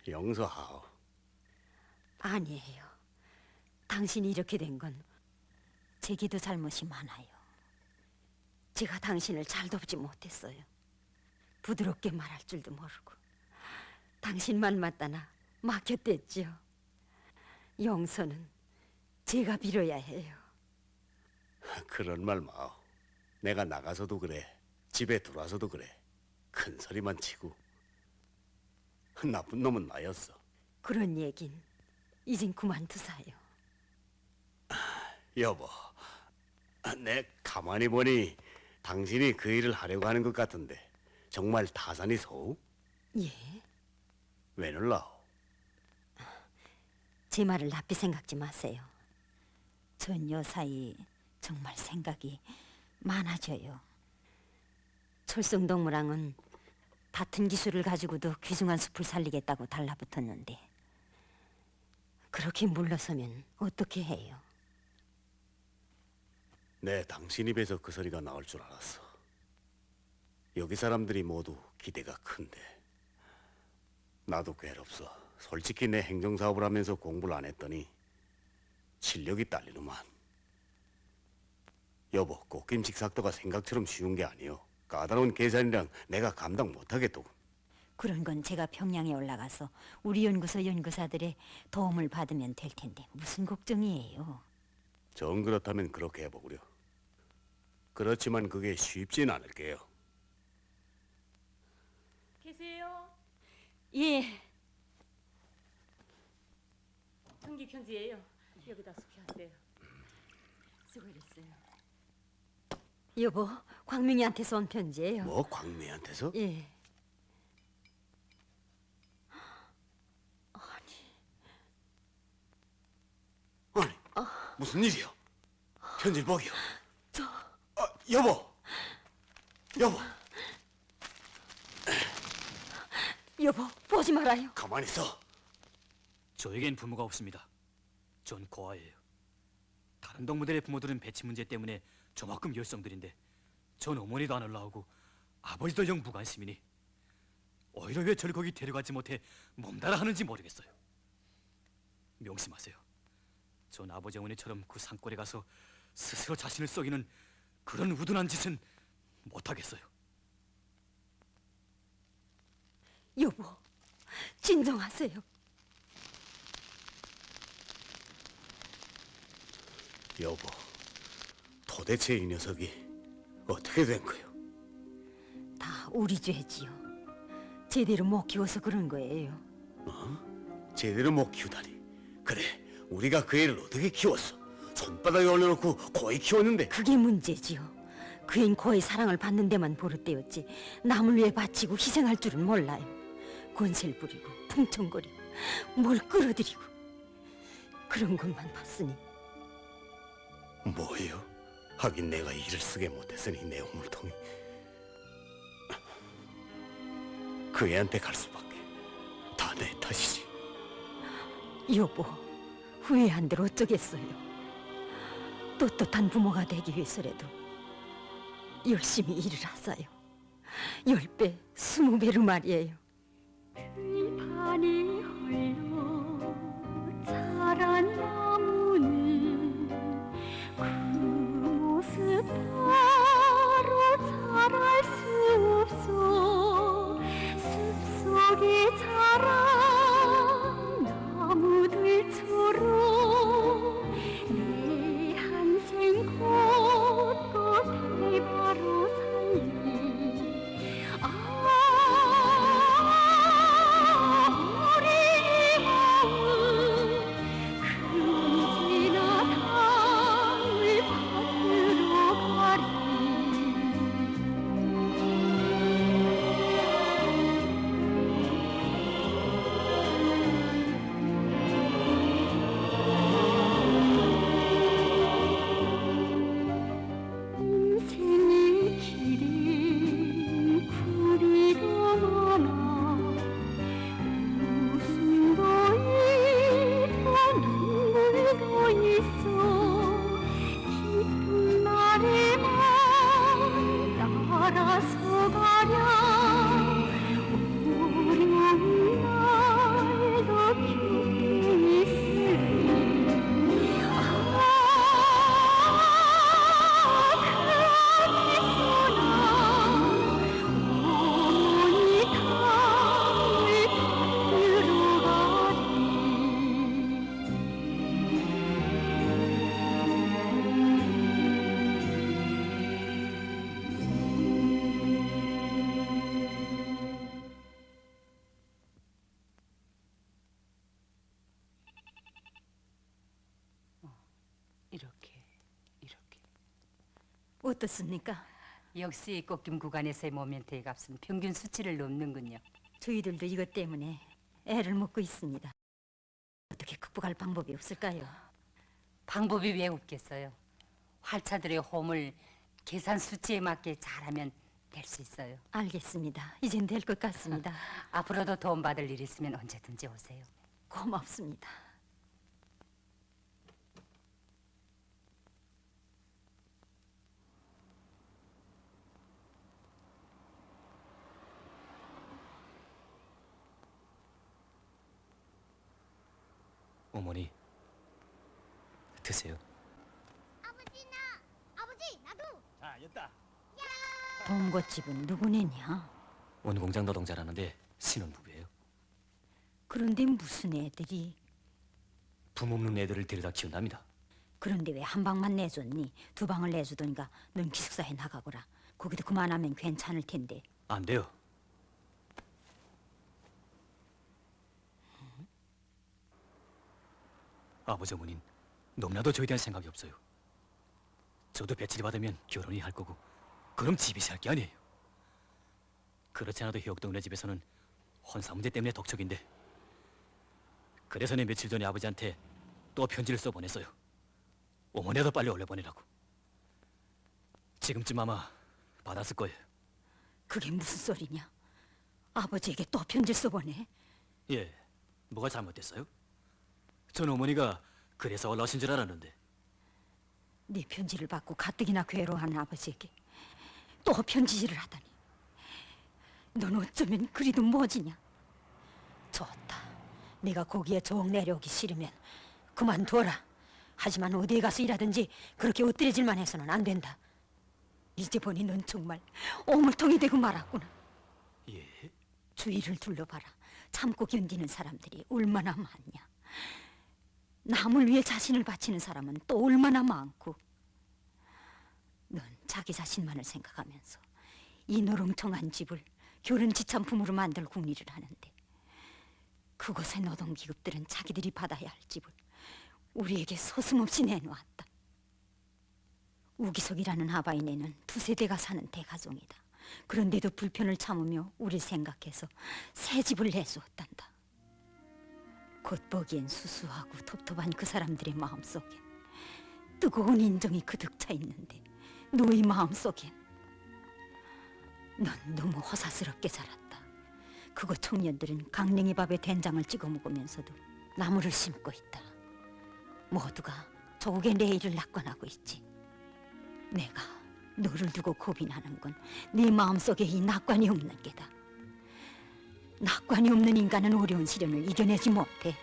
용서하오. 아니에요. 당신이 이렇게 된 건 제게도 잘못이 많아요. 제가 당신을 잘 돕지 못했어요. 부드럽게 말할 줄도 모르고 당신만 맞다나 막혔댔지요. 용서는 제가 빌어야 해요. 그런 말 마오. 내가 나가서도 그래, 집에 들어와서도 그래. 큰 소리만 치고. 나쁜 놈은 나였어. 그런 얘긴 이젠 그만두사요. 여보, 내 가만히 보니 당신이 그 일을 하려고 하는 것 같은데 정말 타산이 서우? 예. 왜 놀라오? 제 말을 나쁘게 생각지 마세요. 전 요사이 정말 생각이 많아져요. 철성동무랑은 같은 기술을 가지고도 귀중한 숲을 살리겠다고 달라붙었는데 그렇게 물러서면 어떻게 해요? 내 당신 입에서 그 소리가 나올 줄 알았어. 여기 사람들이 모두 기대가 큰데 나도 괴롭소. 솔직히 내 행정사업을 하면서 공부를 안 했더니 실력이 딸리누만. 여보, 꽃김치 삭도가 생각처럼 쉬운 게 아니오. 까다로운 계산이랑 내가 감당 못하겠더군. 그런 건 제가 평양에 올라가서 우리 연구소 연구사들의 도움을 받으면 될 텐데 무슨 걱정이에요? 정 그렇다면 그렇게 해보구려. 그렇지만 그게 쉽진 않을 게요. 계세요? 예. 정기 편지예요. 여기다 수표하세요. 수고했어요. 여보, 광명이한테서 온 편지예요. 뭐, 광매한테서? 예. 아니, 무슨 일이요? 편지를 보기요. 여보! 여보, 보지 말아요. 가만히 있어. 저에겐 부모가 없습니다. 전 고아예요. 다른 동무들의 부모들은 배치 문제 때문에 저만큼 열성들인데 전 어머니도 안 올라오고 아버지도 영 무관심이니 오히려 왜 저를 거기 데려가지 못해 몸달아 하는지 모르겠어요. 명심하세요. 전 아버지 어머니처럼 그 산골에 가서 스스로 자신을 썩이는 그런 우둔한 짓은 못하겠어요. 여보, 진정하세요. 여보, 도대체 이 녀석이 어떻게 된 거요? 다 우리 죄지요. 제대로 못 키워서 그런 거예요. 제대로 못 키우다니. 그래, 우리가 그 애를 어떻게 키웠어? 손바닥에 올려놓고 고이 키웠는데. 그게 문제지요. 그 애는 거의 사랑을 받는 데만 버릇되었지 남을 위해 바치고 희생할 줄은 몰라요. 권세를 부리고 풍청거리고 뭘 끌어들이고 그런 것만 봤으니. 뭐요? 하긴 내가 일을 쓰게 못했으니 내 우물통이 그 애한테 갈 수밖에. 다 내 탓이지. 여보, 후회한 대로 어쩌겠어요. 떳떳한 부모가 되기 위해서라도 열심히 일을 하사요. 10배, 20배로 말이에요. 들판이 흘러 자란 나무는 그 모습 바로 자랄 수 없어. 숲속에 자란 나무들처럼 내 한생 곳곳에 바로 살리. 인생의 길엔 구리가 많아. 웃음도 있고 눈물도 있어. 기쁜 날에만 따라서 가랴. 어려운 날도 기쁨이 있으리. 이렇게. 어떻습니까? 역시 꽃김 구간에서의 모멘트의 값은 평균 수치를 넘는군요. 저희들도 이것 때문에 애를 먹고 있습니다. 어떻게 극복할 방법이 없을까요? 방법이 왜 없겠어요? 활차들의 홈을 계산 수치에 맞게 잘하면 될 수 있어요. 알겠습니다. 이젠 될 것 같습니다. 앞으로도 도움 받을 일 있으면 언제든지 오세요. 고맙습니다. 어머니, 드세요. 아버지, 나도. 자, 여따. 봉고집은 누구네냐? 원 공장 노동자라는데 신혼부부예요. 그런데 무슨 애들이? 부모 없는 애들을 데려다 키운답니다. 그런데 왜 한 방만 내줬니? 2방을 내주던가 넌 기숙사에 나가거라. 거기도 그만하면 괜찮을 텐데. 안 돼요. 아버지 어머님 너무나도 저에 대한 생각이 없어요. 저도 배치를 받으면 결혼이 할 거고 그럼 집이 살 게 아니에요. 그렇지 않아도 혁동네 집에서는 혼사 문제 때문에 독촉인데 그래서 내 며칠 전에 아버지한테 또 편지를 써보냈어요. 어머니도 빨리 올려보내라고. 지금쯤 아마 받았을 거예요. 그게 무슨 소리냐? 아버지에게 또 편지 써보내? 예, 뭐가 잘못됐어요? 전 어머니가 그래서 올라오신 줄 알았는데. 네 편지를 받고 가뜩이나 괴로워하는 아버지에게 또 편지질을 하다니. 넌 어쩌면 그리도 뭐지냐? 좋다. 네가 거기에 정 내려오기 싫으면 그만둬라. 하지만 어디에 가서 일하든지 그렇게 엎드려질만 해서는 안 된다. 이제 보니 넌 정말 오물통이 되고 말았구나. 예? 주위를 둘러봐라. 참고 견디는 사람들이 얼마나 많냐. 남을 위해 자신을 바치는 사람은 또 얼마나 많고. 넌 자기 자신만을 생각하면서 이 노롱청한 집을 교른지참 품으로 만들 궁리를 하는데 그곳의 노동기급들은 자기들이 받아야 할 집을 우리에게 서슴없이 내놓았다. 우기석이라는 하바인에는 2세대가 사는 대가정이다. 그런데도 불편을 참으며 우릴 생각해서 새 집을 내주었단다. 겉보기엔 수수하고 텁텁한 그 사람들의 마음속엔 뜨거운 인정이 그득 차 있는데 너희 마음속엔 넌 너무 허사스럽게 자랐다. 그거 청년들은 강냉이 밥에 된장을 찍어 먹으면서도 나무를 심고 있다. 모두가 조국의 내일을 낙관하고 있지. 내가 너를 두고 겁이 나는 건 네 마음속에 이 낙관이 없는 게다. 낙관이 없는 인간은 어려운 시련을 이겨내지 못해.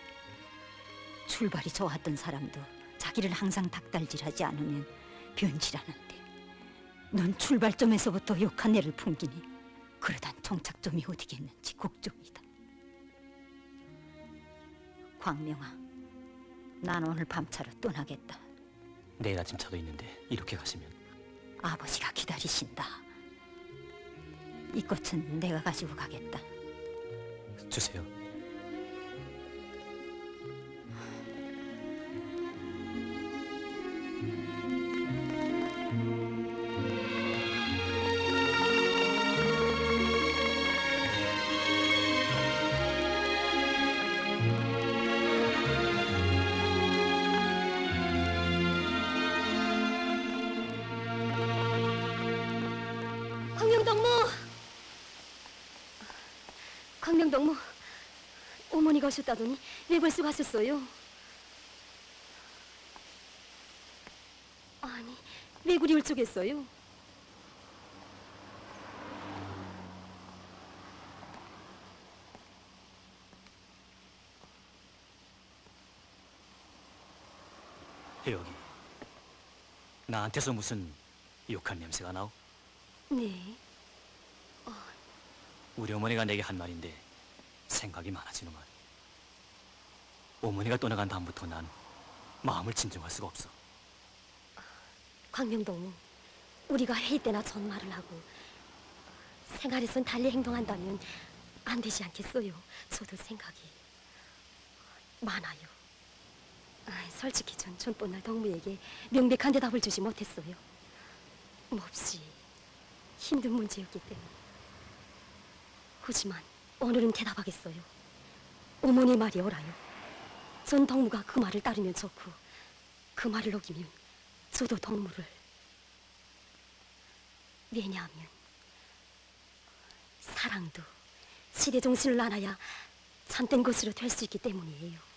출발이 좋았던 사람도 자기를 항상 닥달질하지 않으면 변질하는데 넌 출발점에서부터 욕한 애를 풍기니 그러단 종착점이 어디겠는지 걱정이다. 광명아, 난 오늘 밤차로 떠나겠다. 내일 아침 차도 있는데 이렇게 가시면 아버지가 기다리신다. 이 꽃은 내가 가지고 가겠다. 주세요. 광명동무! 광명동무, 어머니가 오셨다더니 왜 벌써 가셨어요? 아니, 왜 그리 울적했어요? 여기 나한테서 무슨 욕한 냄새가 나오? 네. 우리 어머니가 내게 한 말인데 생각이 많아지는만. 어머니가 떠나간 다음부터 난 마음을 진정할 수가 없어. 광명동무, 우리가 회의 때나 전말을 하고 생활에선 달리 행동한다면 안 되지 않겠어요? 저도 생각이 많아요. 솔직히 전 전번날 동무에게 명백한 대답을 주지 못했어요. 몹시 힘든 문제였기 때문에. 하지만 오늘은 대답하겠어요. 어머니 말이 옳아요. 전 동무가 그 말을 따르면 좋고 그 말을 어기면 저도 동무를. 왜냐하면 사랑도 시대 정신을 알아야 참된 것으로 될 수 있기 때문이에요.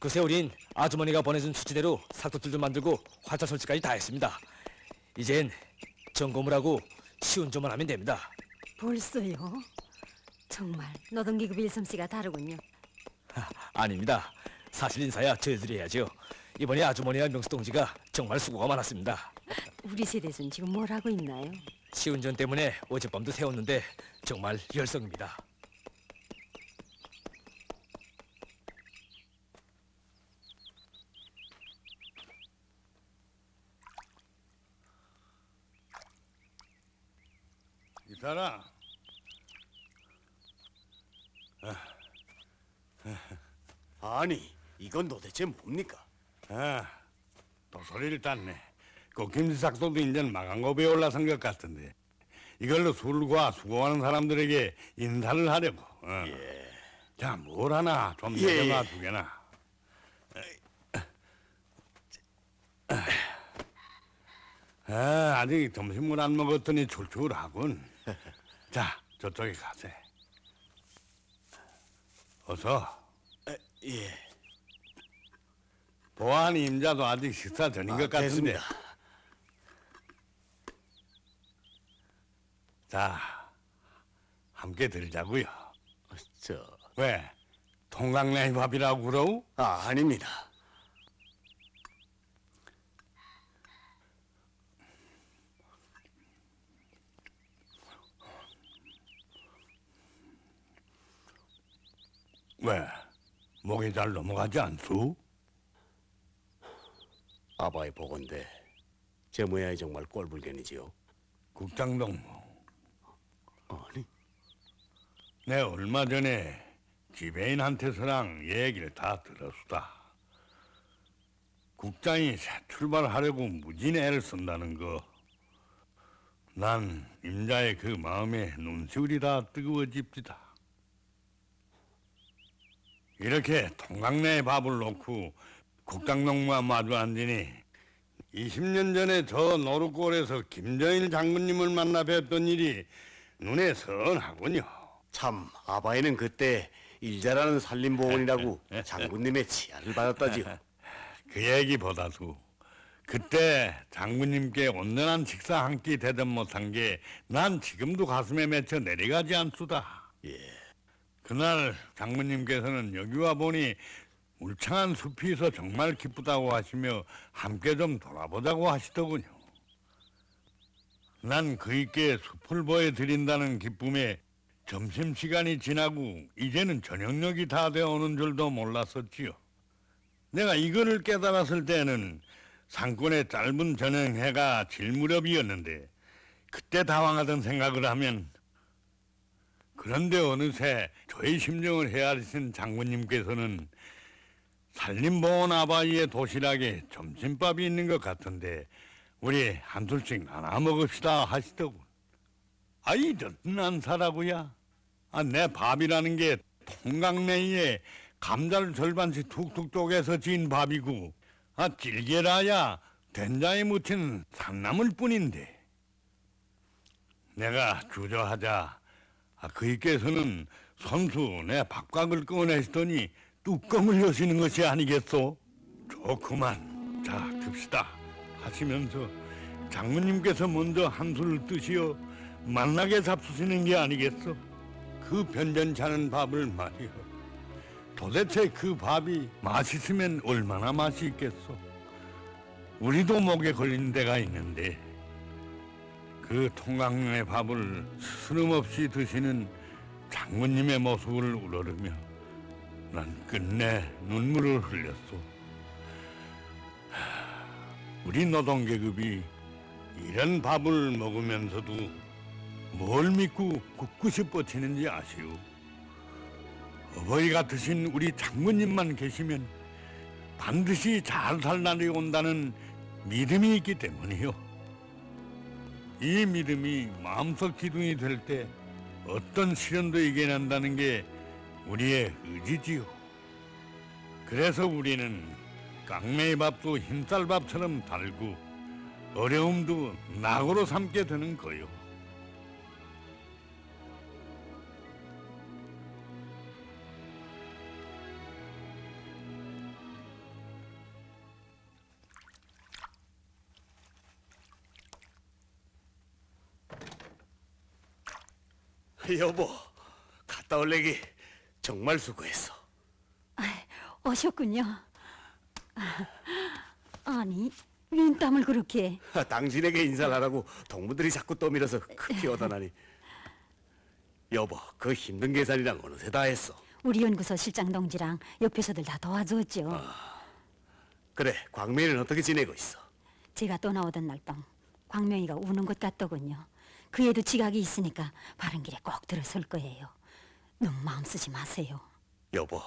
그새 우린 아주머니가 보내준 수치대로 삭도들도 만들고 활자 설치까지 다 했습니다. 이젠 점검을 하고 시운전만 하면 됩니다. 벌써요? 정말 노동기급 일솜씨가 다르군요. 아닙니다. 사실 인사야 저희들이 해야죠. 이번에 아주머니와 명수동지가 정말 수고가 많았습니다. 우리 세대선 지금 뭘 하고 있나요? 시운전 때문에 어젯밤도 세웠는데 정말 열성입니다. 이사라. 아니, 이건 도대체 뭡니까? 또 소리를 땄네. 김지삭도도 인전 마강고비에 올라선 것 같은데 이걸로 술과 수고하는 사람들에게 인사를 하려고. 자, 뭘 하나 좀 내려놔 두게나. 아직 점심을 안 먹었더니 출출하군. 자, 저쪽에 가세. 어서. 예. 보안 임자도 아직 식사 전인 것 같은데. 됐습니다. 자, 함께 들자고요. 저, 왜? 통강내 밥이라고 그러우? 아닙니다. 왜? 목이 잘 넘어가지 않소? 아바의 보건데 제 모양이 정말 꼴불견이지요. 국장동무. 아니, 내 얼마 전에 지배인한테서랑 얘기를 다 들었수다. 국장이 새 출발하려고 무진 애를 쓴다는 거. 난 임자의 그 마음에 눈시울이 다 뜨거워집니다. 이렇게 통강내에 밥을 놓고 국장농무와 마주 앉으니 20년 전에 저 노루골에서 김정일 장군님을 만나 뵀던 일이 눈에 선하군요. 참 아바이는 그때 일자라는 산림보건이라고 장군님의 치하를 받았다지요. 그 얘기보다도 그때 장군님께 온전한 식사 한 끼 대접 못한 게 난 지금도 가슴에 맺혀 내려가지 않수다. 예. 그날 장군님께서는 여기 와 보니 울창한 숲이 있어 정말 기쁘다고 하시며 함께 좀 돌아보자고 하시더군요. 난 그이께 숲을 보여드린다는 기쁨에 점심시간이 지나고 이제는 저녁녘이 다 되어오는 줄도 몰랐었지요. 내가 이거를 깨달았을 때는 산골의 짧은 저녁해가 질 무렵이었는데 그때 당황하던 생각을 하면 그런데 어느새 저의 심정을 헤아리신 장군님께서는 산림보원 아바이의 도시락에 점심밥이 있는 것 같은데 우리 한 술씩 나눠 먹읍시다 하시더군. 아이 든든한 사라고야. 내 밥이라는 게 통강냉이에 감자를 절반씩 툭툭 쪼개서 지은 밥이고 찔개라야 된장에 묻힌 산나물 뿐인데. 내가 주저하자 그이께서는 선수 내 밥각을 꺼내시더니 뚜껑을 여시는 것이 아니겠소? 좋구만. 자, 듭시다 하시면서 장군님께서 먼저 한 술을 드시어 만나게 잡수시는 게 아니겠소? 그 변변찮은 밥을 말이요. 도대체 그 밥이 맛있으면 얼마나 맛이 있겠소? 우리도 목에 걸린 데가 있는데 그 통강의 밥을 스름없이 드시는 장군님의 모습을 우러르며 난 끝내 눈물을 흘렸소. 우리 노동계급이 이런 밥을 먹으면서도 뭘 믿고 꿋꿋이 버티는지 아시오? 어버이 같으신 우리 장군님만 계시면 반드시 잘 살 날이 온다는 믿음이 있기 때문이요. 이 믿음이 마음속 기둥이 될 때 어떤 시련도 이겨낸다는 게 우리의 의지지요. 그래서 우리는 깡매의 밥도 흰쌀밥처럼 달고 어려움도 낙으로 삼게 되는 거요. 여보, 갔다 올래기 정말 수고했어. 오셨군요. 아니, 웬 땀을 그렇게? 당신에게 인사를 하라고 동무들이 자꾸 떠밀어서 크게 오다나니. 여보, 그 힘든 계산이랑 어느새 다 했어. 우리 연구소 실장 동지랑 옆에서들 다 도와줬죠. 그래, 광명이는 어떻게 지내고 있어? 제가 떠나오던 날 밤 광명이가 우는 것 같더군요. 그 애도 지각이 있으니까 바른 길에 꼭 들어설 거예요. 너무 마음 쓰지 마세요. 여보,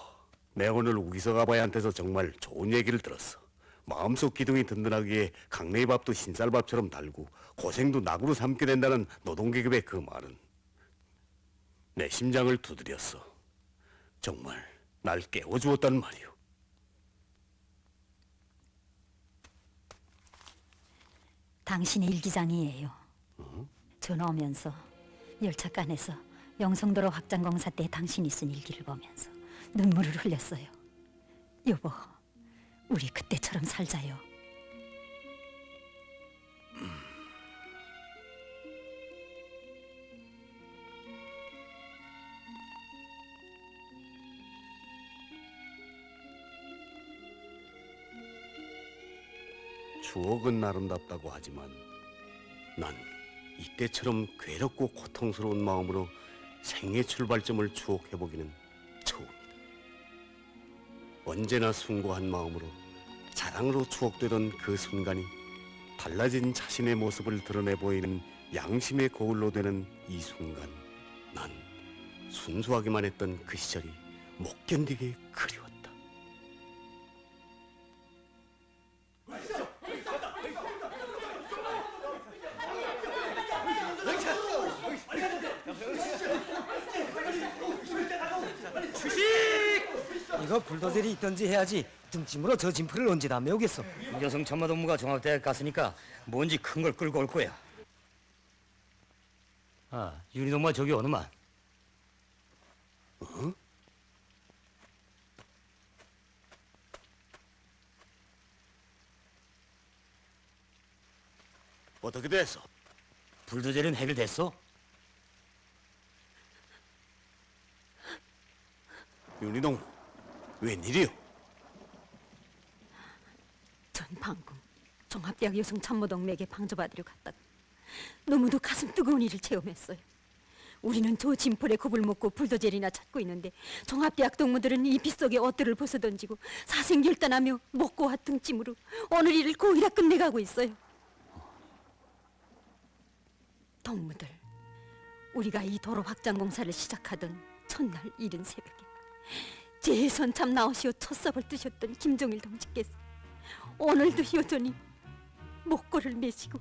내 오늘 우기석 아바이한테서 정말 좋은 얘기를 들었어. 마음속 기둥이 든든하기에 강내의 밥도 흰쌀밥처럼 달고 고생도 낙으로 삼게 된다는 노동계급의 그 말은 내 심장을 두드렸어. 정말 날 깨워주었단 말이오. 당신의 일기장이에요. 전화 오면서 열차간에서 영성도로 확장공사 때 당신이 쓴 일기를 보면서 눈물을 흘렸어요. 여보, 우리 그때처럼 살자요. 추억은 아름답다고 하지만 난 이때처럼 괴롭고 고통스러운 마음으로 생애 출발점을 추억해보기는 처음이다. 언제나 숭고한 마음으로 자랑으로 추억되던 그 순간이 달라진 자신의 모습을 드러내 보이는 양심의 거울로 되는 이 순간, 난 순수하기만 했던 그 시절이 못 견디게 그리웠다. 이거 불도저리 있던지 해야지. 등짐으로 저 진풀을 언제 다 메우겠어. 김여성 천마동무가 종합대학 갔으니까 뭔지 큰 걸 끌고 올 거야. 아, 윤희동마 저기 오는만. 어? 어떻게 됐어? 불도저리는 해결됐어? 윤희동, 웬일이요? 전 방금 종합대학 여성참모동맥에 방조받으러 갔다가 너무도 가슴 뜨거운 일을 체험했어요. 우리는 저 진폴에 겁을 먹고 불도저리나 찾고 있는데 종합대학 동무들은 이 빗속에 옷들을 벗어던지고 사생결단하며 목고와 등짐으로 오늘 일을 고이라 끝내가고 있어요. 동무들, 우리가 이 도로 확장 공사를 시작하던 첫날 이른 새벽에 제선참 나오시어 첫삽을 뜨셨던 김종일 동지께서 오늘도 여전히 목걸을 메시고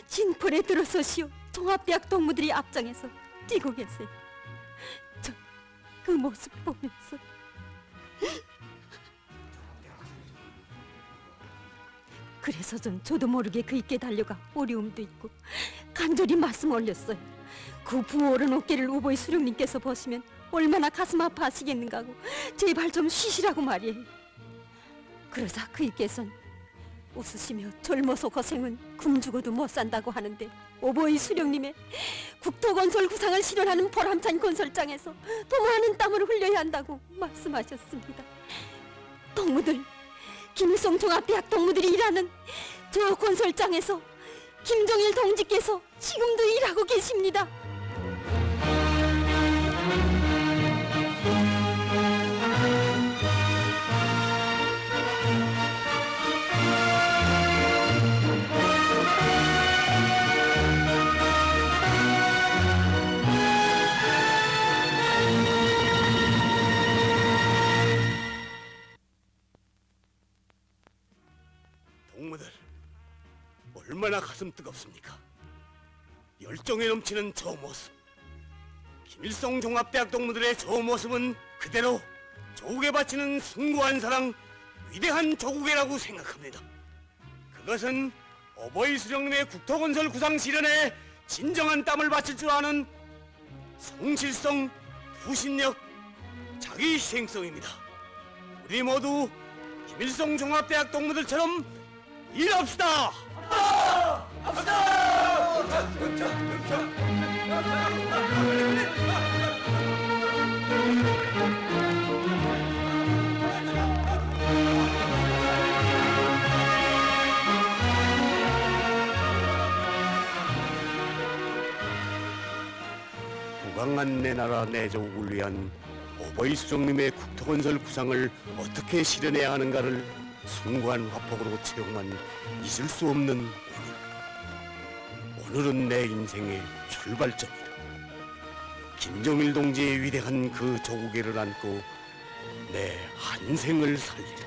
진폴에 들어서시어 종합대학 동무들이 앞장에서 뛰고 계세요. 저 그 모습을 보면서 그래서 저도 모르게 그이께 달려가 어려움도 있고 간절히 말씀 올렸어요. 그 부어오른 어깨를 우보의 수령님께서 보시면 얼마나 가슴 아파하시겠는가 하고 제발 좀 쉬시라고 말이에요. 그러자 그이께선 웃으시며 젊어서 고생은 굶주고도 못 산다고 하는데 오보의 수령님의 국토건설 구상을 실현하는 보람찬 건설장에서 더 많은 땀을 흘려야 한다고 말씀하셨습니다. 동무들, 김일성 종합대학 동무들이 일하는 저 건설장에서 김종일 동지께서 지금도 일하고 계십니다. 동무들, 얼마나 가슴 뜨겁습니까? 열정에 넘치는 저 모습, 김일성 종합대학 동무들의 저 모습은 그대로 조국에 바치는 숭고한 사랑, 위대한 조국애라고 생각합니다. 그것은 어버이 수령님의 국토건설 구상 실현에 진정한 땀을 바칠 줄 아는 성실성, 부신력, 자기희생성입니다. 우리 모두 김일성 종합대학 동무들처럼 일합시다! 부강한 내 나라 내 조국을 위한 오보이 수령님의 국토건설 구상을 어떻게 실현해야 하는가를 숭고한 화폭으로 체험한 잊을 수 없는 오늘. 오늘은 내 인생의 출발점이다. 김종일 동지의 위대한 그 조국애를 안고 내 한 생을 살리라.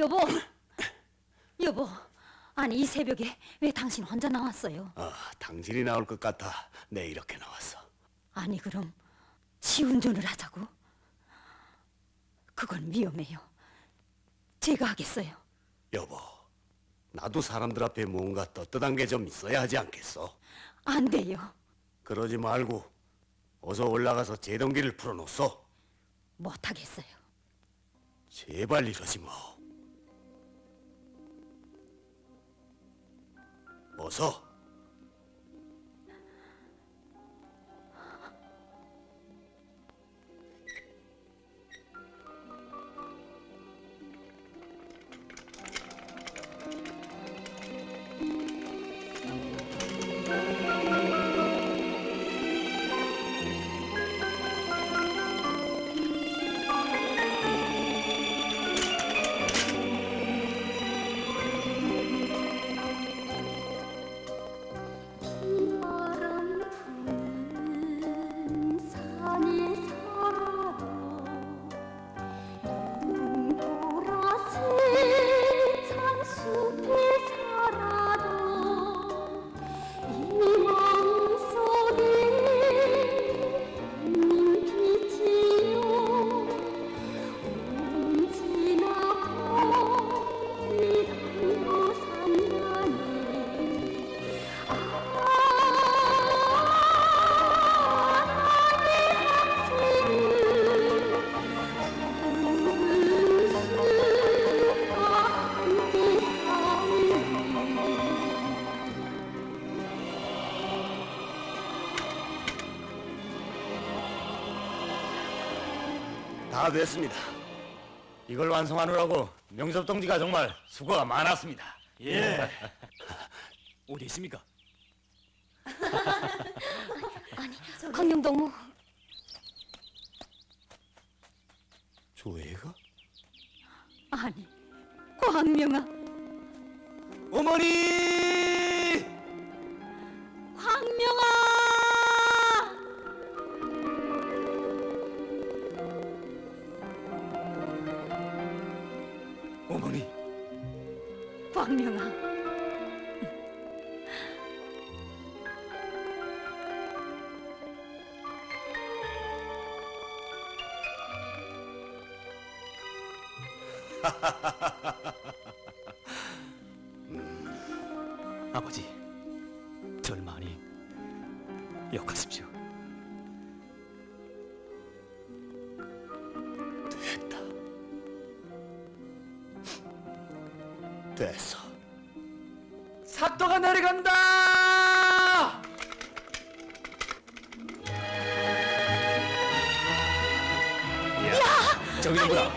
여보, 여보. 아니 이 새벽에 왜 당신 혼자 나왔어요? 당신이 나올 것 같아 내 이렇게 나왔어. 아니 그럼 시운전을 하자고? 그건 위험해요. 제가 하겠어요. 여보, 나도 사람들 앞에 뭔가 떳떳한 게 좀 있어야 하지 않겠어? 안 돼요. 그러지 말고 어서 올라가서 제동기를 풀어놓소. 못하겠어요. 제발 이러지 마. 어서. 다 됐습니다. 이걸 완성하느라고 명섭 동지가 정말 수고가 많았습니다. 예. 어디 있습니까? 광명동무. 조애가? 아니 광명아. 어머니! 광명아! 어머니. 광명아. 아버지, 절 많이 욕하십시오. 됐어. 사또가 내려간다! 저기 좀 보라.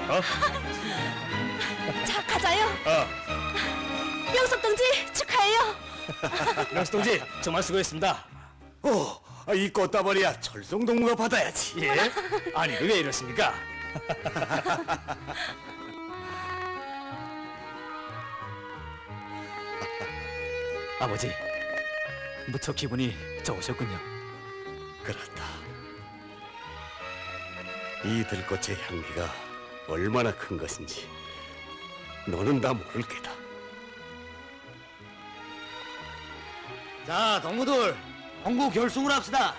자, 가자요. 명섭 동지 축하해요. 명수 동지, 정말 수고했습니다. 이 꽃다발이야 철송동무가 받아야지. 예? 아니, 왜 이러십니까? 아버지, 무척 기분이 좋으셨군요. 그렇다. 이 들꽃의 향기가 얼마나 큰 것인지 너는 다 모를 게다. 자, 동무들 공부 결승을 합시다.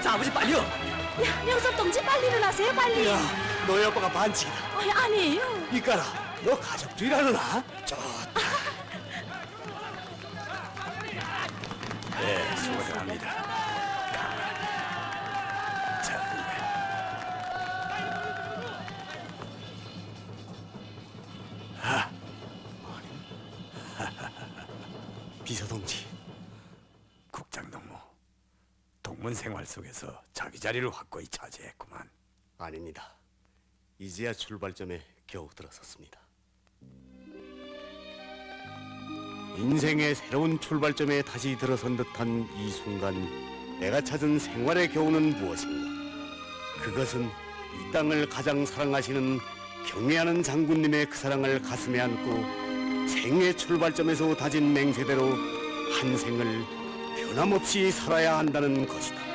자, 아버지 빨리요. 야, 명섭 동지 빨리 일어나세요, 빨리. 야, 너희 아빠가 반칙이다. 아니에요. 이까라, 너 가족들이라느나? 네, 수고들 합니다. 자, 비서동지. 국장동무, 동문 생활 속에서 자기 자리를 확고히 차지했구만. 아닙니다. 이제야 출발점에 겨우 들어섰습니다. 인생의 새로운 출발점에 다시 들어선 듯한 이 순간 내가 찾은 생활의 교훈은 무엇인가? 그것은 이 땅을 가장 사랑하시는 경애하는 장군님의 그 사랑을 가슴에 안고 생의 출발점에서 다진 맹세대로 한 생을 변함없이 살아야 한다는 것이다.